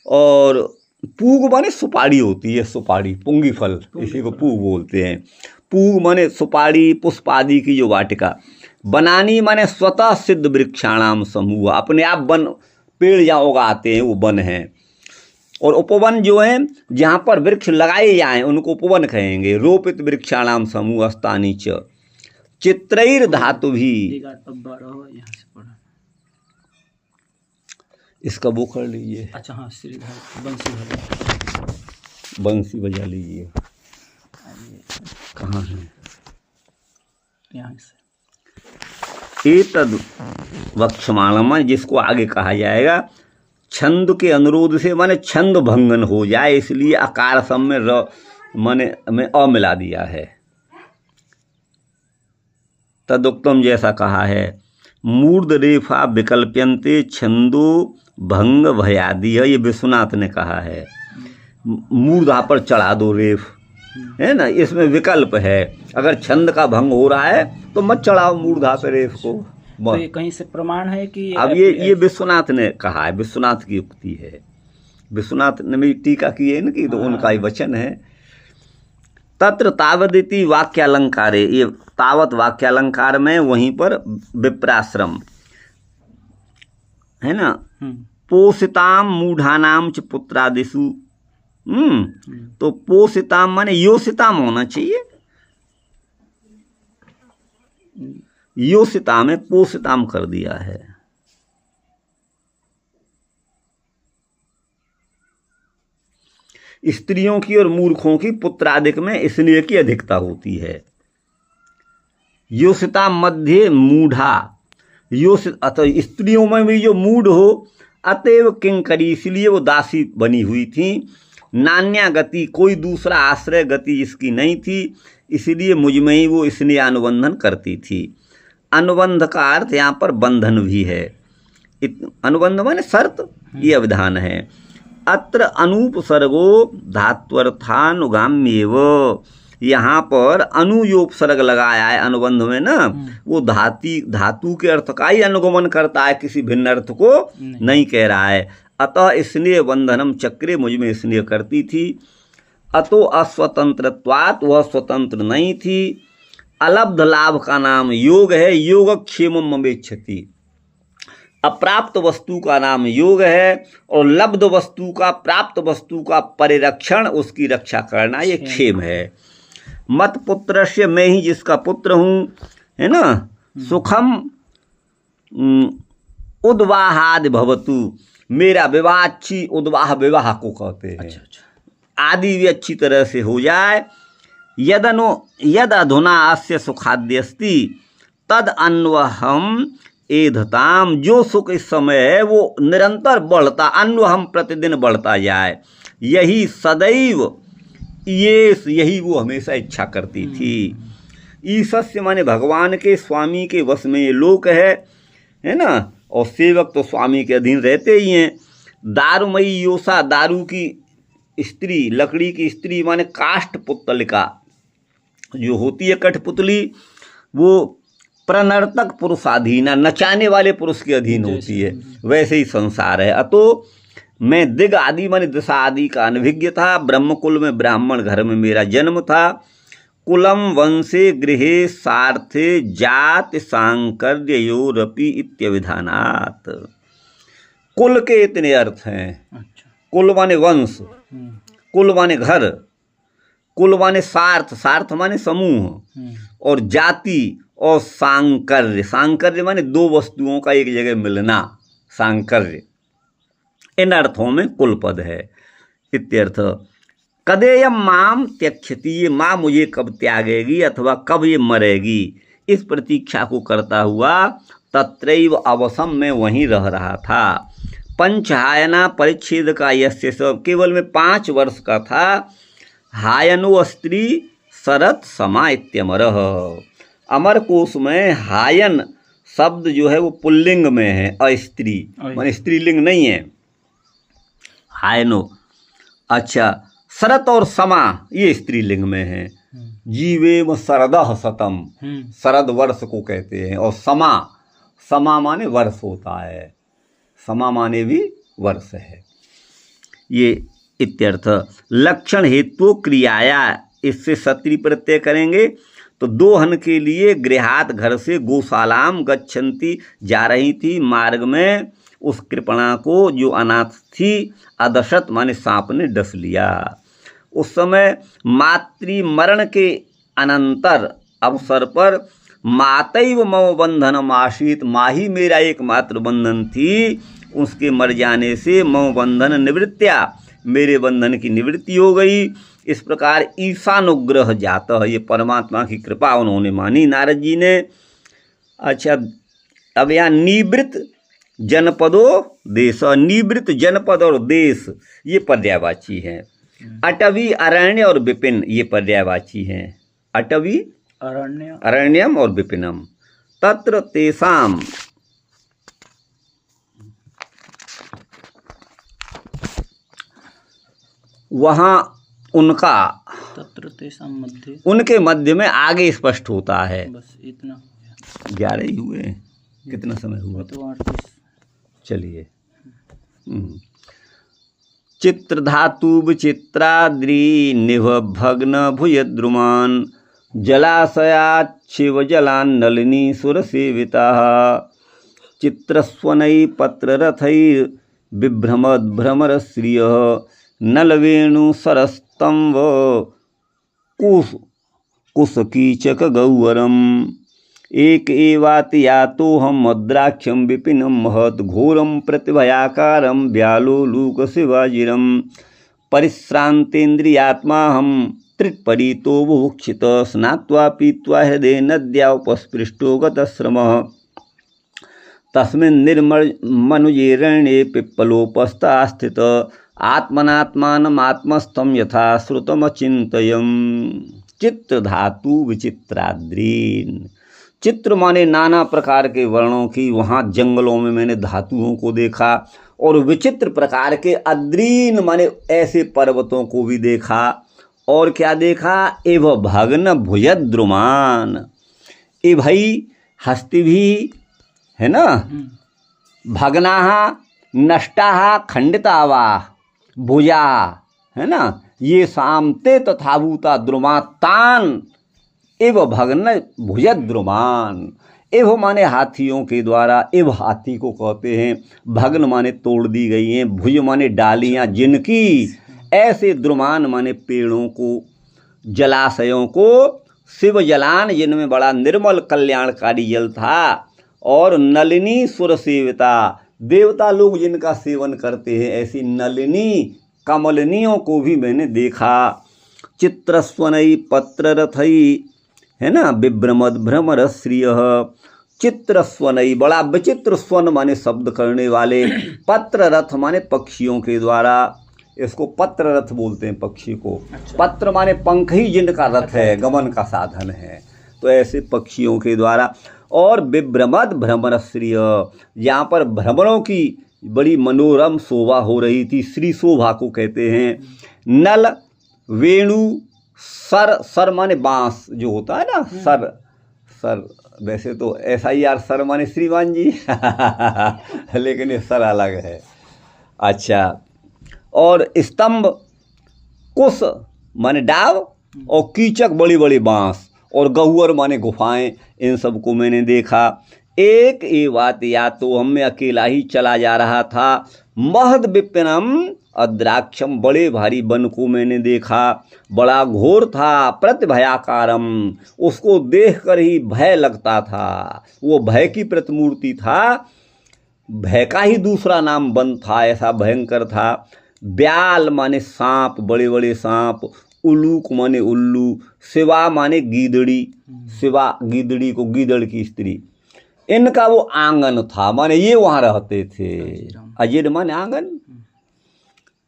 A: और पूग माने सुपारी होती है, सुपारी, पुंगी फल, इसी को पूग बोलते हैं। पूग माने सुपारी, पुष्प आदि की जो वाटिका। बनानी माने स्वतः सिद्ध वृक्षाणाम समूह, अपने आप वन पेड़ जहाँ उगाते हैं वो वन हैं। और उपवन जो है जहाँ पर वृक्ष लगाए जाएं उनको उपवन कहेंगे। रोपित वृक्षाणाम समूह स्थानी च, चित्रैर धातु भी। इसका वो कर लीजिए।
B: अच्छा हाँ, श्रीधर
A: बंसी बजा लीजिए। कहाँ है?
B: यहाँ से।
A: एतद वक्षमाणम, जिसको आगे कहा जाएगा, छंद के अनुरोध से माने छंद भंगन हो जाए, इसलिए आकार सम में र माने में अ मिला दिया है। तदुक्तम, जैसा कहा है, मूर्ध रेफा विकल्प्यन्ते छंदो भंग भयादि है, ये विश्वनाथ ने कहा है। मूर्धा पर चढ़ा दो रेफ, है ना, इसमें विकल्प है। अगर छंद का भंग हो रहा है तो मत चढ़ाओ मूर्धा पर रेफ को।
B: तो ये कहीं से प्रमाण है कि
A: अब ये विश्वनाथ ने कहा है, विश्वनाथ की उक्ति है। विश्वनाथ ने भी टीका की है ना, कि तो उनका ही वचन है। तत्र तावदिति वाक्यालंकार, ये तावत वाक्यालंकार में वहीं पर विप्राश्रम है ना। पोषिताम मूढ़ानाम च पुत्रादिषु, तो पोषिताम माने योषिताम होना चाहिए, योषिता में पोषिताम कर दिया है। स्त्रियों की और मूर्खों की पुत्रादिक में स्नेह की अधिकता होती है। योषिता मध्य मूढ़ा, अतः स्त्रियों में भी जो मूढ़ हो, अतएव किंकरी, इसलिए वो दासी बनी हुई थी। नान्या गति, कोई दूसरा आश्रय गति इसकी नहीं थी, इसलिए मुझ में ही वो स्नेह अनुबंधन करती थी। अनुबंध का अर्थ यहाँ पर बंधन भी है। अनुबंध माने शर्त, ये अवधान है। अत्र अनुपसर्गो धात्वर्थानुगाम्येव, यहाँ पर अनुयोपसर्ग लगाया है अनुबंध में ना, वो धातु के अर्थ का ही अनुगमन करता है, किसी भिन्न अर्थ को नहीं कह रहा है। अतः स्नेह बंधनम चक्रे, मुझ में स्नेह करती थी। अतो अस्वतंत्रत्वात्, वह स्वतंत्र नहीं थी। अलब्ध लाभ का नाम योग है, योगक्षेमम ममेच्छति। अप्राप्त वस्तु का नाम योग है, और लब्ध वस्तु का, प्राप्त वस्तु का परिरक्षण, उसकी रक्षा करना, ये क्षेम है। मत पुत्रस्य, मैं ही जिसका पुत्र हूँ, है ना। सुखम उद्वाहादि भवतु, मेरा विवाह अच्छी, उद्वाह विवाह को कहते हैं। अच्छा। आदि भी अच्छी तरह से हो जाए। यद अधुना अस्य सुखाद्यस्ति तद अन्वहम एधताम, जो सुख इस समय है वो निरंतर बढ़ता, अन्वहम प्रतिदिन बढ़ता जाए। यही सदैव, यही वो हमेशा इच्छा करती थी। ईशस्य माने भगवान के, स्वामी के वश में ये लोक है ना, और सेवक तो स्वामी के अधीन रहते ही हैं। दारुमयी योषा, दारू की स्त्री, लकड़ी की स्त्री माने काष्ठ पुतलिका जो होती है, कठपुतली, वो प्रनर्तक पुरुषाधीना, नचाने वाले पुरुष के अधीन होती है, वैसे ही संसार है। अतो मैं दिग आदि माने दिशा आदि का अनभिज्ञ था। ब्रह्मकुल में, ब्राह्मण घर में मेरा जन्म था। कुलम वंशे गृहे सार्थे जाति सांकर्योरपि इत्यविधानात्। कुल के इतने अर्थ हैं। अच्छा। कुल माने वंश, कुल माने घर, कुल माने सार्थ, सार्थ माने समूह, और जाति, और सांकर्य, सांकर्य माने दो वस्तुओं का एक जगह मिलना, सांकर्य। इन अर्थों में कुल पद है इत्यर्थ। कदेयम माम त्यक्षति, ये माँ मुझे कब त्यागेगी अथवा कब ये मरेगी, इस प्रतीक्षा को करता हुआ तत्रैव अवसम में वहीं रह रहा था। पंचहायना परिच्छेद का यस्य सब, केवल में 5 वर्ष का था। हायनो स्त्री शरत समा इत्यमरः। अमर कोश में हायन शब्द जो है वो पुल्लिंग में है, अस्त्री माने स्त्रीलिंग नहीं है, हायनो। अच्छा, शरत और समा ये स्त्रीलिंग में है। जीवेम शरदः शतम, शरद वर्ष को कहते हैं। और समा, समा माने वर्ष होता है, समा माने भी वर्ष है, ये इत्यर्थ। लक्षण हेतु क्रियाया, इससे सत्री प्रत्यय करेंगे तो दोहन के लिए गृहात, घर से, गौशालाम गच्छन्ति, जा रही थी। मार्ग में उस कृपणा को जो अनाथ थी, अदशत माने सांप ने डस लिया। उस समय मातृ मरण के अनंतर अवसर पर मातैव मम बंधनम आसीत, माँ ही मेरा एकमात्र बंधन थी। उसके मर जाने से मम बंधन निवृत्त्या, मेरे बंधन की निवृत्ति हो गई। इस प्रकार ईशानुग्रह जाता है, ये परमात्मा की कृपा उन्होंने मानी नारद जी ने। अच्छा, अब यहाँ निवृत्त जनपदो देश, निवृत्त जनपद और देश ये पर्यायवाची हैं। अटवी, अरण्य और विपिन ये पर्यायवाची हैं। अटवी, अरण्यम और विपिनम। तत्र तेषाम, वहाँ उनका,
B: तत्र तेषाम मध्य,
A: उनके मध्य में आगे स्पष्ट होता है।
B: बस इतना,
A: 11 ही हुए, कितना समय हुआ?
B: तो 38।
A: चलिए। चित्र धातु विचित्राद्रि निभ भग्न भुयद्रुमान, जलाशयाच्छिव जलान नलिनी सुर सेविता, चित्रस्वनई पत्ररथै बिभ्रमद भ्रमर श्रिय, नलवेणु सरस्तंभ कुशकीचक गौवरम, एक एवाति यातो हम मद्राक्षम विपिनम महत, घोरम प्रतिभयाकारम व्यालोलूक शिवाजिरम, परिश्रांतेन्द्रियात्मा हम त्रिपरीतो बुभुक्षित, स्नात्वा पीत्वा हृदय नद्या उपस्पृष्टो गतश्रमः, तस्मिन् निर्मनुजेरण्ये पिप्पलोपस्था स्थित, आत्मनात्मानम् आत्मस्थं यथा श्रुतमचिन्तयम्। चित्र धातु विचित्राद्रीन, चित्र माने नाना प्रकार के वर्णों की। वहाँ जंगलों में मैंने धातुओं को देखा और विचित्र प्रकार के अद्रीन माने ऐसे पर्वतों को भी देखा। और क्या देखा? एव भग्न भुजद्रुमान, ए भाई हस्ती भी है ना, भग्नाः नष्टाः खंडितावा भुजा, है ना, ये सामते तथाभूता द्रुमातान एव भग्न भुजद्रुमान। एव माने हाथियों के द्वारा, एव हाथी को कहते हैं, भग्न माने तोड़ दी गई हैं, भुज माने डालियां जिनकी, ऐसे द्रुमान माने पेड़ों को, जलाशयों को, शिव जलान जिनमें बड़ा निर्मल कल्याणकारी जल था, और नलिनी सुर सेविता, देवता लोग जिनका सेवन करते हैं, ऐसी नलिनी कमलनियों को भी मैंने देखा। चित्रस्वनई पत्ररथई, है ना, विभ्रमद भ्रमर श्रिय, चित्रस्वनई बड़ा विचित्र स्वन माने शब्द करने वाले, पत्र रथ माने पक्षियों के द्वारा, इसको पत्र रथ बोलते हैं पक्षी को।
B: अच्छा।
A: पत्र माने पंख ही जिनका रथ है, गमन का साधन है, तो ऐसे पक्षियों के द्वारा। और विभ्रमद भ्रमर श्रिय, यहाँ पर भ्रमरों की बड़ी मनोरम शोभा हो रही थी, श्री शोभा को कहते हैं। नल वेणु सर, सर माने बांस जो होता है ना, सर, सर वैसे तो SIR सर माने श्रीमान जी लेकिन ये सर अलग है। अच्छा, और स्तंभ, कुश माने डाव, और कीचक बड़ी बड़ी बांस, और गहुवर माने गुफाएं, इन सब को मैंने देखा। एक ये बात या तो हम में अकेला ही चला जा रहा था। महद विपिनम अद्राक्षम, बड़े भारी वन को मैंने देखा, बड़ा घोर था, प्रतिभयाकारम, उसको देखकर ही भय लगता था, वो भय की प्रतिमूर्ति था, भय का ही दूसरा नाम वन था, ऐसा भयंकर था। ब्याल माने सांप, बड़े बड़े सांप, उल्लूक माने उल्लू, शिवा माने गीदड़ी, शिवा गीदड़ी को, गीदड़ की स्त्री, इनका वो आंगन था, माने ये वहाँ रहते थे। अजीर माने आंगन।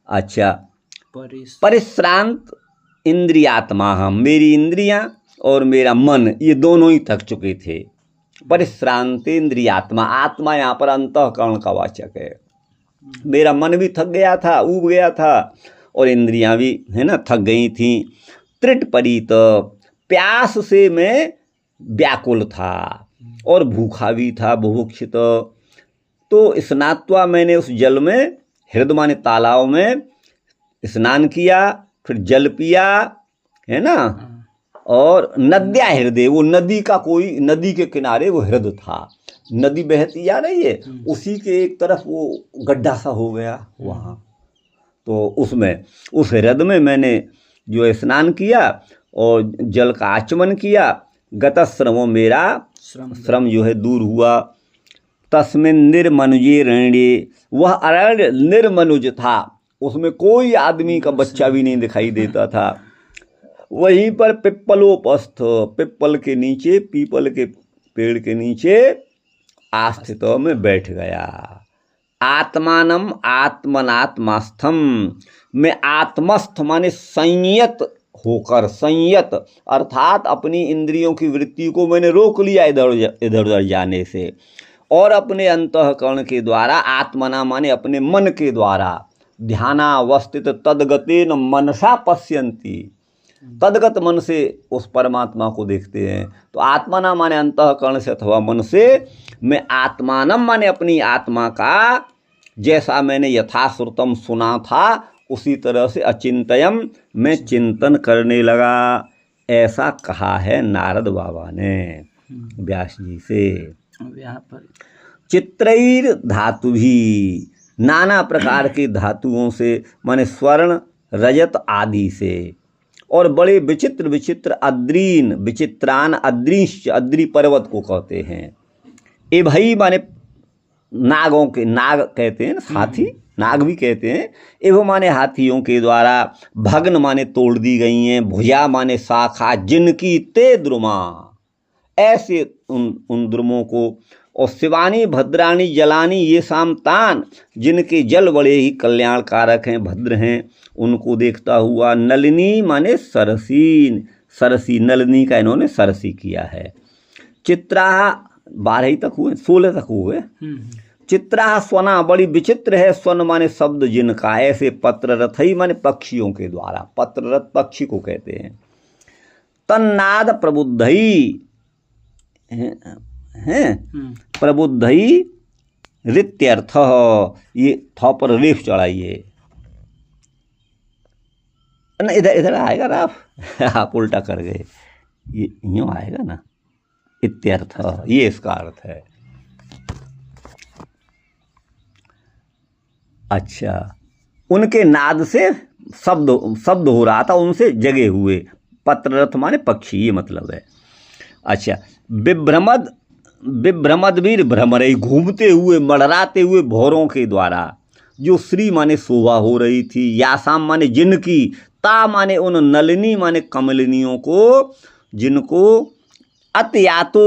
A: अच्छा, परिश्रांत इंद्रियात्मा, हम मेरी इंद्रियां और मेरा मन ये दोनों ही थक चुके थे। परिश्रांत इंद्रियात्मा, आत्मा यहाँ पर अंतःकरण का वाचक है। मेरा मन भी थक गया था, ऊब गया था, और इंद्रियां भी है ना थक गई थीं। त्रिट परीत, प्यास से मैं व्याकुल था और भूखा भी था, बुभुक्षित। तो स्नात्वा, मैंने उस जल में, हृदय माने तालाब में स्नान किया, फिर जल पिया, है ना, और नद्या हृदय, वो नदी का कोई, नदी के किनारे वो हृदय था, नदी बहती आ रही है, उसी के एक तरफ वो गड्ढा सा हो गया वहाँ, तो उसमें, उस हृदय में मैंने जो स्नान किया और जल का आचमन किया। गतश्रमो, मेरा श्रम जो है दूर हुआ। तस्मिन निर्मनुजे रण्ये, वह अरण्य निर्मनुज था, उसमें कोई आदमी का बच्चा भी नहीं दिखाई देता था। वहीं पर पिप्पलोपस्थ, पिप्पल के नीचे, पीपल के पेड़ के नीचे आस्थित में बैठ गया। आत्मानम आत्मनात्मास्थम, मैं आत्मस्थ माने संयत होकर, संयत अर्थात अपनी इंद्रियों की वृत्ति को मैंने रोक लिया इधर उधर जाने से, और अपने अंतःकरण के द्वारा, आत्मना माने अपने मन के द्वारा, ध्यानावस्थित तद्गतेन मनसा पश्यन्ति, तद्गत मन से उस परमात्मा को देखते हैं। तो आत्मना माने अंतःकरण से अथवा मन से, मैं आत्मानम माने अपनी आत्मा का, जैसा मैंने यथाश्रुतम सुना था उसी तरह से अचिंतयम, मैं चिंतन करने लगा, ऐसा कहा है नारद बाबा ने व्यास जी से।
B: यहाँ पर
A: चित्रैर धातु भी, नाना प्रकार के धातुओं से, माने स्वर्ण रजत आदि से, और बड़े विचित्र विचित्र अद्रीन, विचित्रान अद्रीश्च, अद्री पर्वत को कहते हैं। ए भाई माने नागों के, नाग कहते हैं, हाथी नाग भी कहते हैं। एवं माने हाथियों के द्वारा, भग्न माने तोड़ दी गई हैं, भुजा माने शाखा, जिनकी ते द्रुमा, ऐसे उन द्रुमों को, और शिवानी भद्राणी जलानी ये शामतान, जिनके जल बड़े ही कल्याणकारक हैं, भद्र हैं, उनको देखता हुआ। नलिनी माने सरसीन, सरसी, नलिनी का इन्होंने सरसी किया है। चित्रा 12 ही तक हुए, 16 तक हुए। चित्रा स्वना, बड़ी विचित्र है स्वन माने शब्द जिनका, ऐसे पत्ररथई माने पक्षियों के द्वारा, पत्ररथ पक्षी को कहते हैं। तन्नाद प्रबुद्धई हैं, प्रबुद्धई रित्यर्थ, ये थ पर रेफ चढ़ाइए ना, इधर इधर आएगा ना, आप उल्टा कर गए, ये यूँ आएगा ना, इत्यर्थ, ये इसका अर्थ है। अच्छा, उनके नाद से शब्द हो रहा था, उनसे जगे हुए, पत्ररथ माने पक्षी, ये मतलब है। अच्छा, विभ्रमदवीर भ्रमरई, घूमते हुए मड़राते हुए भौरों के द्वारा, जो श्री माने शोभा हो रही थी, यासाम माने जिनकी, ता माने उन, नलिनी माने कमलिनियों को, जिनको अतियातो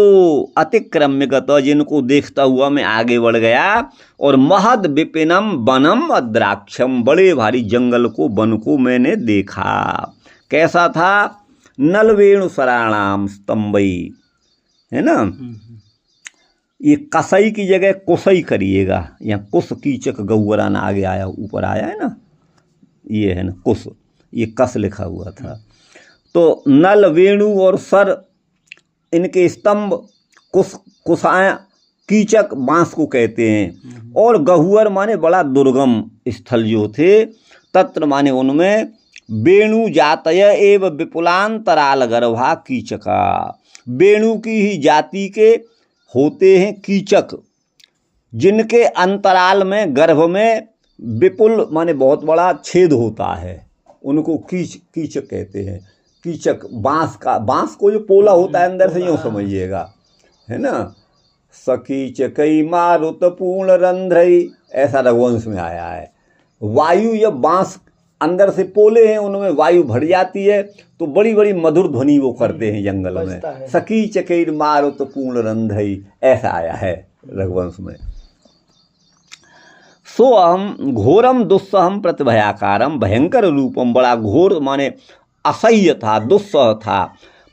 A: अतिक्रम्यगत, जिनको देखता हुआ मैं आगे बढ़ गया, और महद विपिनम वनम अद्राक्षम, बड़े भारी जंगल को, वन को मैंने देखा। कैसा था? नलवेणु सराणाम स्तंभई, है ना, ये कसई की जगह कुसई करिएगा, यहाँ कुस कीचक गौरा ना आगे आया, ऊपर आया है ना, ये है ना कुस, ये कस लिखा हुआ था। तो नल वेणु और सर, इनके स्तंभ, कुसाया, कीचक बांस को कहते हैं, और गहुअर माने बड़ा दुर्गम स्थल जो थे, तत्र माने उनमें, वेणु जातय एव विपुलांतराल गर्भा कीचका, वेणु की ही जाति के होते हैं कीचक, जिनके अंतराल में, गर्भ में, विपुल माने बहुत बड़ा छेद होता है, उनको कीचक कहते हैं। कीचक बांस को जो पोला होता है अंदर से, यूँ समझिएगा, है ना। सकीचकई मारुत पूर्ण रंध्रई, ऐसा रघुवंश में आया है। वायु, जब बांस अंदर से पोले हैं, उनमें वायु भर जाती है, तो बड़ी बड़ी मधुर ध्वनि वो करते हैं जंगल में। सकीचकई मारुत पूर्ण रंध्रई, ऐसा आया है रघुवंश में। सो अहम घोरम दुस्सहम प्रतिभयाकारम, भयंकर रूपम, बड़ा घोर माने असह्य था, दुस्सह था,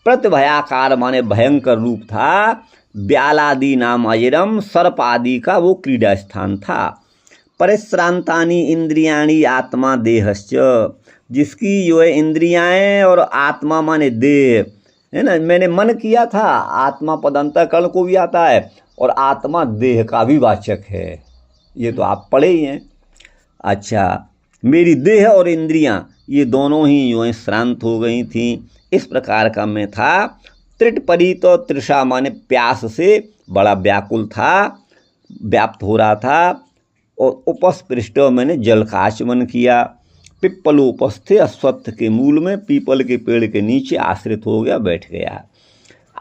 A: प्रतिभयाकार माने भयंकर रूप था, ब्यालादि नाम अजरम, सर्प आदि का वो क्रीड़ा स्थान था। परिश्रांतानि इंद्रियाणि आत्मा देहश्च, जिसकी जो है इंद्रियाएं और आत्मा माने देह, है ना, मैंने मन किया था, आत्मा पद अंतःकरण को भी आता है, और आत्मा देह का भी वाचक है, ये तो आप पढ़े ही हैं। अच्छा, मेरी देह और इंद्रियां, ये दोनों ही जो है श्रांत हो गई थीं, इस प्रकार का मैं था। त्रिटपरीत और तृषा माने प्यास से बड़ा व्याकुल था, व्याप्त हो रहा था, और उपस्पृष्ट, मैंने जल का आचमन किया। पिप्पलोपस्थे, अश्वत्थ के मूल में, पीपल के पेड़ के नीचे आश्रित हो गया, बैठ गया।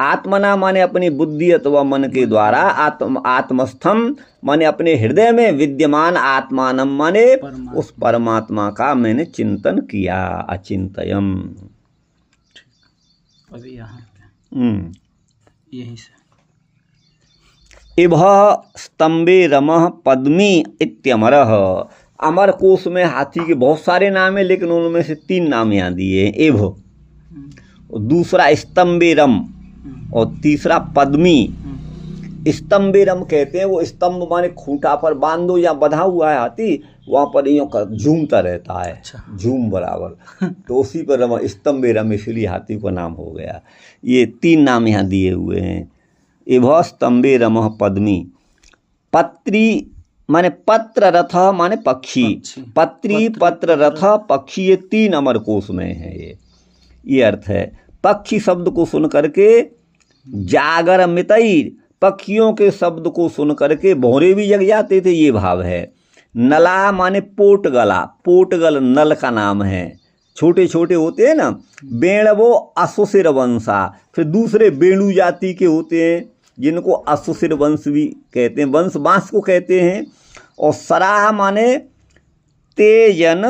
A: आत्मना माने अपनी बुद्धि अथवा मन के द्वारा, आत्मस्थम माने अपने हृदय में विद्यमान, आत्मानम माने उस परमात्मा का मैंने चिंतन किया। अचिंतयम,
B: अभी यहाँ यहीं से,
A: इभ स्तंभे रमः पद्मी इत्यमरः, अमर कोश में हाथी के बहुत सारे नाम हैं, लेकिन उनमें से 3 नाम यहाँ दिए हैं। इभ, दूसरा स्तंभे रम, और तीसरा पद्मी। स्तंभे रम कहते हैं, वो स्तंभ माने खूंटा पर बांध दो या बंधा हुआ है हाथी, वहाँ पर यूँ झूमता रहता है, झूम बराबर, तो उसी पर रम, स्तंभे रम, इसलिए हाथी का नाम हो गया। ये 3 नाम यहाँ दिए हुए हैं। इभ स्तंभे रमः पद्मी, पत्री माने पत्र रथ माने पक्षी, पत्री पत्र रथ पक्षी, ये 3 अमर कोश में है। ये अर्थ है। पक्षी शब्द को सुन करके जागर मितई, पक्षियों के शब्द को सुन करके भौरे भी जग जाते थे, ये भाव है। नला माने पोटगला, पोटगल नल का नाम है, छोटे छोटे होते हैं ना। बेण वो अश्वसिर वंशा, फिर दूसरे बेणु जाति के होते हैं, जिनको अश्वसिर वंश भी कहते हैं, वंश बांस को कहते हैं। और सराह माने तेजन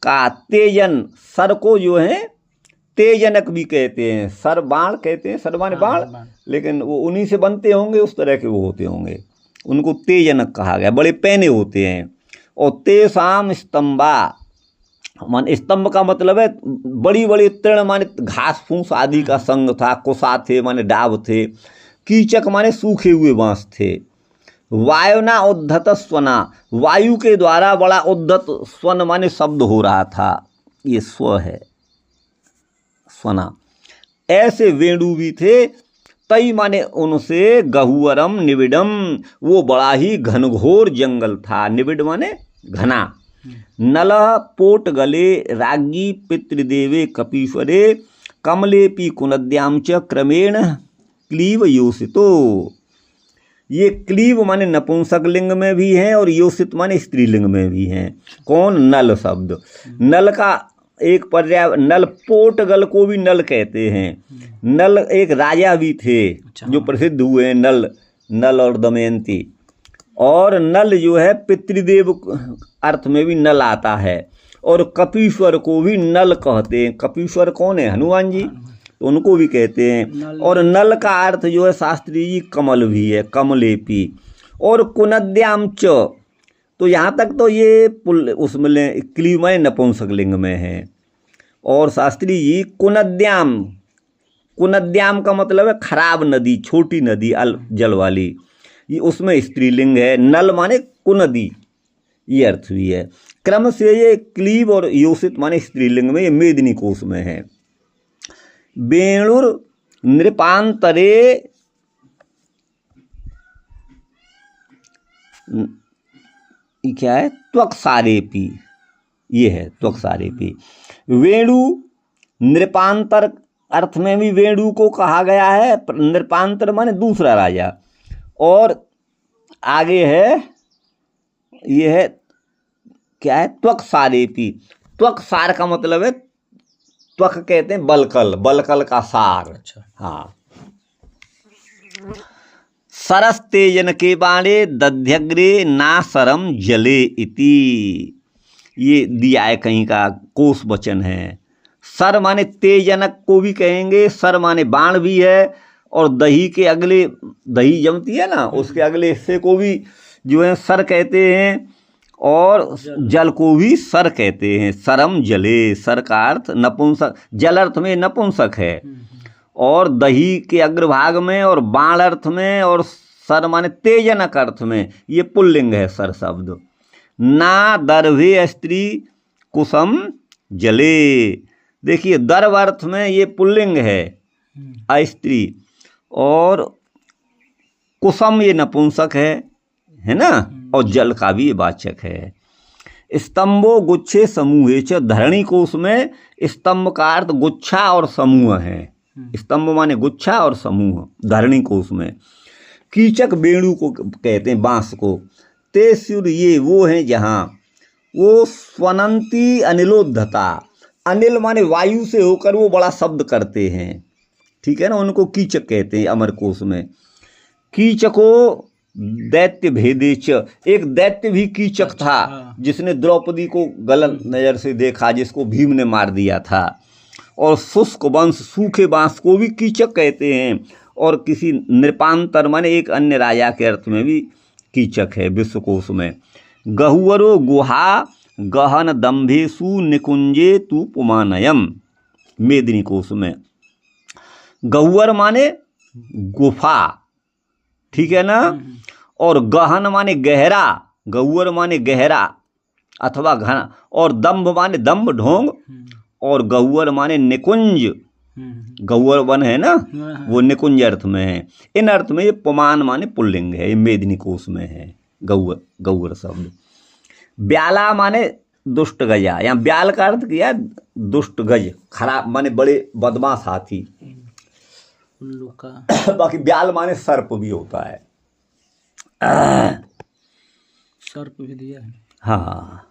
A: का, तेजन, सर को जो है तेजनक भी कहते हैं, सर बाण कहते हैं, सर माने बाण, लेकिन वो उन्हीं से बनते होंगे, उस तरह के वो होते होंगे, उनको तेजनक कहा गया, बड़े पैने होते हैं। और तेसाम स्तंभा, मान स्तंभ का मतलब है बड़ी बड़ी तृण माने घास फूस आदि का संग था, कुसा थे माने डाब थे, कीचक माने सूखे हुए बांस थे। वायुना उद्धत स्वना, वायु के द्वारा बड़ा उद्धत स्वन माने शब्द हो रहा था, ये स्व है स्वना। ऐसे वेणु भी थे, तई माने उनसे गहुवरम निबिडम, वो बड़ा ही घनघोर जंगल था। निबिड माने घना। नलः पोट गले राज्ञी पितृदेवे कपीश्वरे कमलेपि कुनद्याम च क्रमेण क्लीव योषितो। ये क्लीव माने नपुंसक लिंग में भी है और योषित माने स्त्रीलिंग में भी है। कौन? नल शब्द। नल का एक पर्याय, नल पोटगल को भी नल कहते हैं। नल एक राजा भी थे जो प्रसिद्ध हुए, नल और दमयंती। और नल जो है पितृदेव अर्थ में भी नल आता है। और कपीश्वर को भी नल कहते हैं। कपीश्वर कौन है? हनुमान जी, तो उनको भी कहते हैं। और नल का अर्थ जो है शास्त्री जी कमल भी है, कमलेपी। और कुनद्याम च, तो यहाँ तक तो ये उसमें क्लीमय नपुंसक लिंग में है। और शास्त्री जी कुनद्याम, कुनद्याम का मतलब है खराब नदी, छोटी नदी, जल वाली, ये उसमें स्त्रीलिंग है। नल माने कुनदी, ये अर्थ भी है। क्रम से ये क्लीब और योषित माने स्त्रीलिंग में, ये मेदिनी कोश में है। वेणुर नृपांतरे, क्या है? त्वक्सारेपी, ये है त्वक्सारेपी। वेणु नृपांतर अर्थ में भी वेणु को कहा गया है। नृपांतर माने दूसरा राजा। और आगे है, ये है क्या है? त्वक्सारेपी। त्वक्सार का मतलब है, त्वक कहते हैं बलकल, बलकल का सार।
B: अच्छा।
A: हाँ। सरस तेजन के बाणे दध्यग्रे ना सरम जले इति, ये दिया है कहीं का, कोश वचन है। सर माने तेजनक को भी कहेंगे, सर माने बाण भी है। और दही के अगले, दही जमती है ना, उसके अगले हिस्से को भी जो है सर कहते हैं। और जल को भी सर कहते हैं। सरम जले, सर का अर्थ नपुंसक, जल अर्थ में नपुंसक है। और दही के अग्रभाग में, और बाण अर्थ में, और सर माने तेजनक अर्थ में, ये पुल्लिंग है सर शब्द। ना दर्भे स्त्री कुसम जले, देखिए दर्भ अर्थ में ये पुल्लिंग है, अस्त्री। और कुसम ये नपुंसक है ना। और जल का भी ये वाचक है। स्तंभो गुच्छे समूहे च, धरणी कोश में स्तंभ का अर्थ गुच्छा और समूह है। स्तंभ माने गुच्छा और समूह, धरणी कोश में। कीचक वेणु को कहते हैं, बांस को। ते सूर्य, ये वो हैं जहाँ वो स्वनंती अनिलोद्धता, अनिल माने वायु से होकर वो बड़ा शब्द करते हैं, ठीक है ना, उनको कीचक कहते हैं अमर कोश में। कीचको दैत्य भेदेच, एक दैत्य भी कीचक था जिसने द्रौपदी को गलत नज़र से देखा, जिसको भीम ने मार दिया था। और शुष्क वंश, सूखे बांस को भी कीचक कहते हैं। और किसी नृपांतर माने एक अन्य राजा के अर्थ में भी कीचक है विश्वकोश में। गहुवरो गुहा गहन दम्भेसु निकुंजे तू पुमानयम, मेदिनी कोश में। गहुवर माने गुफा, ठीक है ना। और गहन माने गहरा, गहुवर माने गहरा अथवा घना। और दम्भ माने दम्भ, ढोंग। और गहुवर माने निकुंज, गहुवर वन है ना, वो निकुंज अर्थ में है। इन अर्थ में ये पुमान माने पुल्लिंग है, ये मेदिनी कोश में है गहुवर शब्द। ब्याला माने दुष्ट गजा, यहाँ ब्याल का अर्थ किया दुष्ट गज, खराब माने बड़े बदमाश हाथी। बाकी ब्याल माने सर्प भी होता है,
B: सर्प भी दिया है।
A: हाँ।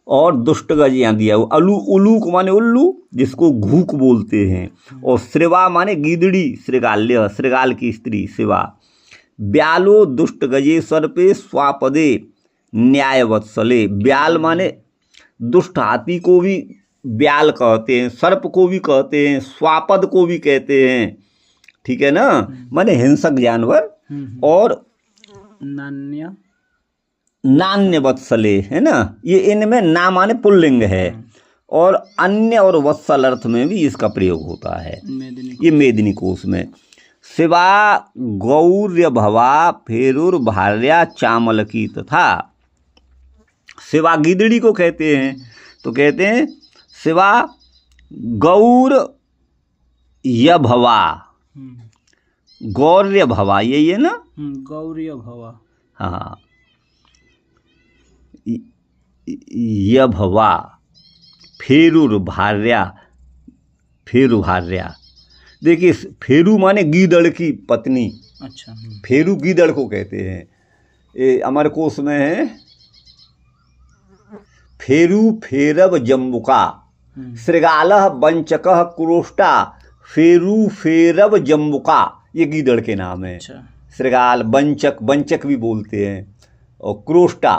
A: और दुष्ट गज यहाँ दिया। उलूक माने उल्लू, जिसको घूक बोलते हैं। और श्रिवा माने गीदड़ी, श्रृगाल्य, श्रृगाल की स्त्री शिवा। ब्यालो दुष्ट गजे सर्पे स्वापदे न्याय वत्सले, ब्याल माने दुष्ट हाथी को भी ब्याल कहते हैं, सर्प को भी कहते हैं, स्वापद को भी कहते हैं, ठीक है ना, माने हिंसक जानवर। और नान्य वत्सले है ना, ये इनमें ना माने पुल्लिंग है। और अन्य और वत्सल अर्थ में भी इसका प्रयोग होता है, ये मेदिनी कोश में। शिवा गौर्य भवा फेरुर्भार्या चामल की तथा। शिवा गिदड़ी को कहते हैं, तो कहते हैं शिवा गौर यभवा, गौर्य भवा, यही है ना?
B: गौर्य भवा।
A: हाँ, यभवा फेरुर्भार्या, फेरुभार्या। देखिए फेरू माने गीदड़ की पत्नी।
B: अच्छा।
A: फेरू गीदड़ को कहते हैं। ये अमर कोश में है, फेरू फेरब जम्बुका श्रृगालः वंचकः क्रोष्टा फेरू फेरब जम्बुका, ये गीदड़ के नाम है।
B: अच्छा।
A: श्रृगाल, वंचक, वंचक भी बोलते हैं, और क्रोष्टा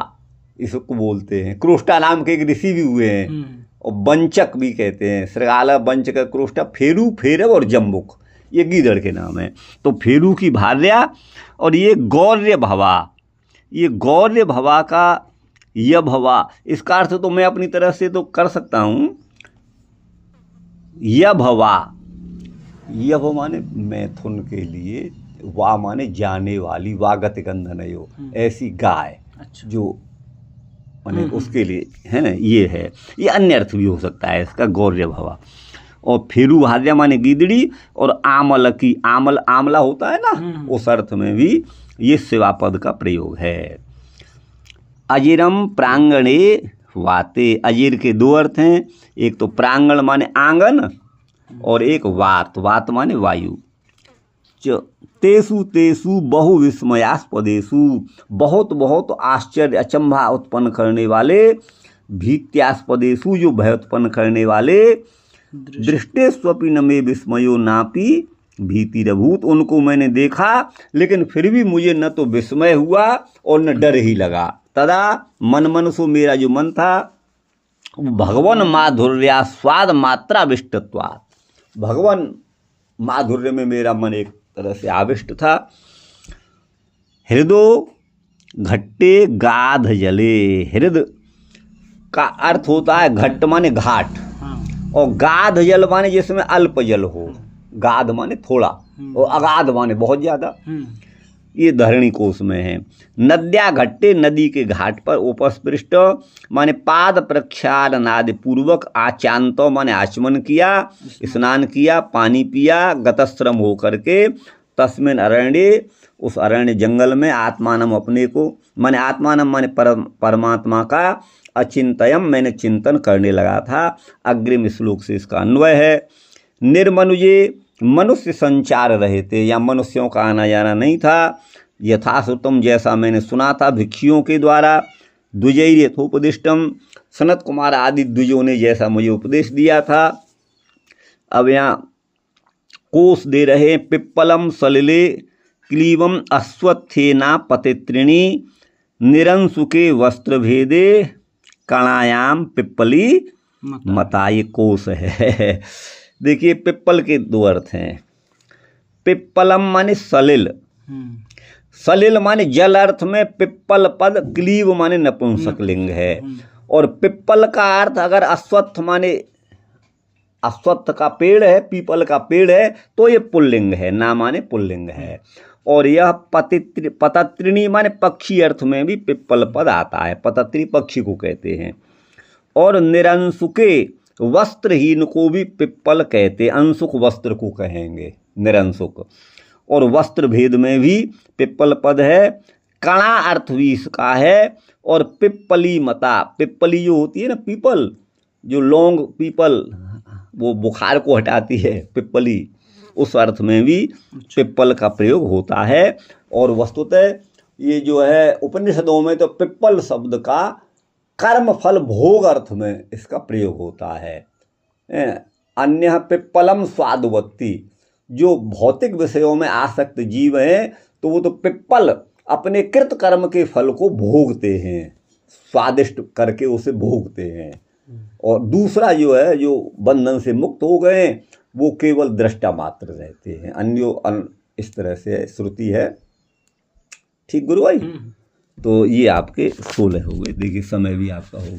A: इसको बोलते हैं। क्रोष्टा नाम के एक ऋषि भी हुए हैं, और वंचक भी कहते हैं। श्रृगाल, वंचक, क्रोष्टा, फेरू, फेरब और जम्बुक, ये गीदड़ के नाम है। तो फेरू की भार्या, और ये गौर्य भवा, ये गौर्य भवा का यह भवा, इसका अर्थ तो मैं अपनी तरफ से तो कर सकता हूँ। यह भवा, यह भव माने मैथुन के लिए, वा माने जाने वाली, वागत गंधनयो, ऐसी गाय।
B: अच्छा।
A: जो माने उसके लिए है ना, ये है। ये अन्य अर्थ भी हो सकता है इसका, गौर्य भवा। और फेरू भार्या माने गीदड़ी, और आमल की, आमल आमला होता है ना, उस अर्थ में भी ये सेवा पद का प्रयोग है। अजिरम प्रांगणे वाते, अजिर के दो अर्थ हैं, एक तो प्रांगण माने आंगन, और एक वात, वात माने वायु। तेसु तेसु बहु विस्मयास्पदेशु, बहुत बहुत आश्चर्य अचंभा उत्पन्न करने वाले, भीत्यास्पदेशु जो भय उत्पन्न करने वाले, दृष्टेस्वपि न मे विस्मयो नापि भीतिरभूत, उनको मैंने देखा लेकिन फिर भी मुझे न तो विस्मय हुआ और न डर ही लगा। तदा मन मन सो, मेरा जो मन था, भगवान माधुर्या स्वाद मात्रा विष्टत्वात्, भगवान माधुर्य में मेरा मन एक तरह से आविष्ट था। हृदो घट्टे गाध जले, हृद का अर्थ होता है घट्ट माने घाट, और गाध जल माने जिसमें अल्प जल हो, गाध माने थोड़ा, और अगाध माने बहुत ज्यादा। ये धरणी कोश में है। नद्या घट्टे, नदी के घाट पर, उपस्पृष्ट माने पाद प्रक्षालनादि पूर्वक, आचांतो माने आचमन किया, स्नान किया, पानी पिया, गतश्रम हो करके, तस्मिन अरण्ये, उस अरण्य जंगल में, आत्मानम अपने को माने, आत्मानम माने परमात्मा का, अचिंतयम मैंने चिंतन करने लगा था। अग्रिम श्लोक से इसका अन्वय है। निर्मनुजे, मनुष्य संचार रहे थे, या मनुष्यों का आना जाना नहीं था। यथाश्रुतम, जैसा मैंने सुना था भिक्षुओं के द्वारा। द्विजैर यथोपदिष्टम, सनत कुमार आदि द्विजों ने जैसा मुझे उपदेश दिया था। अब यहाँ कोष दे रहे, पिप्पलम सलिले क्लीवम अश्वत्थेना पतित्रिणी, निरंसुके वस्त्र भेदे कणायाम पिप्पली मता, ये कोष है। देखिए पिप्पल के दो अर्थ हैं। पिप्पलम माने सलिल, सलिल माने जल अर्थ में, पिप्पल पद क्लीव माने नपुंसक लिंग है। और पिप्पल का अर्थ अगर अश्वत्थ माने, अश्वत्थ का पेड़ है, पीपल का पेड़ है, तो ये पुल्लिंग है, ना माने पुल्लिंग है। और यह पतत्रिणी माने पक्षी अर्थ में भी पिप्पल पद आता है, पतत्री पक्षी को कहते हैं। और निरंसुके, वस्त्रहीन को भी पिप्पल कहते, अंशुक वस्त्र को कहेंगे निरंसुक। और वस्त्र भेद में भी पिप्पल पद है। कणा अर्थ भी इसका है। और पिप्पली मता, पिप्पली जो होती है ना पीपल, जो लौंग पीपल वो बुखार को हटाती है, पिप्पली, उस अर्थ में भी पिप्पल का प्रयोग होता है। और वस्तुतः ये जो है उपनिषदों में तो पिप्पल शब्द का कर्म फल भोग अर्थ में इसका प्रयोग होता है। अन्य पिप्पलम स्वादुवत्ति, जो भौतिक विषयों में आसक्त जीव हैं तो वो तो पिप्पल अपने कृत कर्म के फल को भोगते हैं, स्वादिष्ट करके उसे भोगते हैं। और दूसरा जो है, जो बंधन से मुक्त हो गए, वो केवल दृष्टा मात्र रहते हैं। अन्यो इस तरह से श्रुति है। ठीक गुरु भाई, तो ये आपके 16 हो गए। देखिए समय भी आपका हो गया।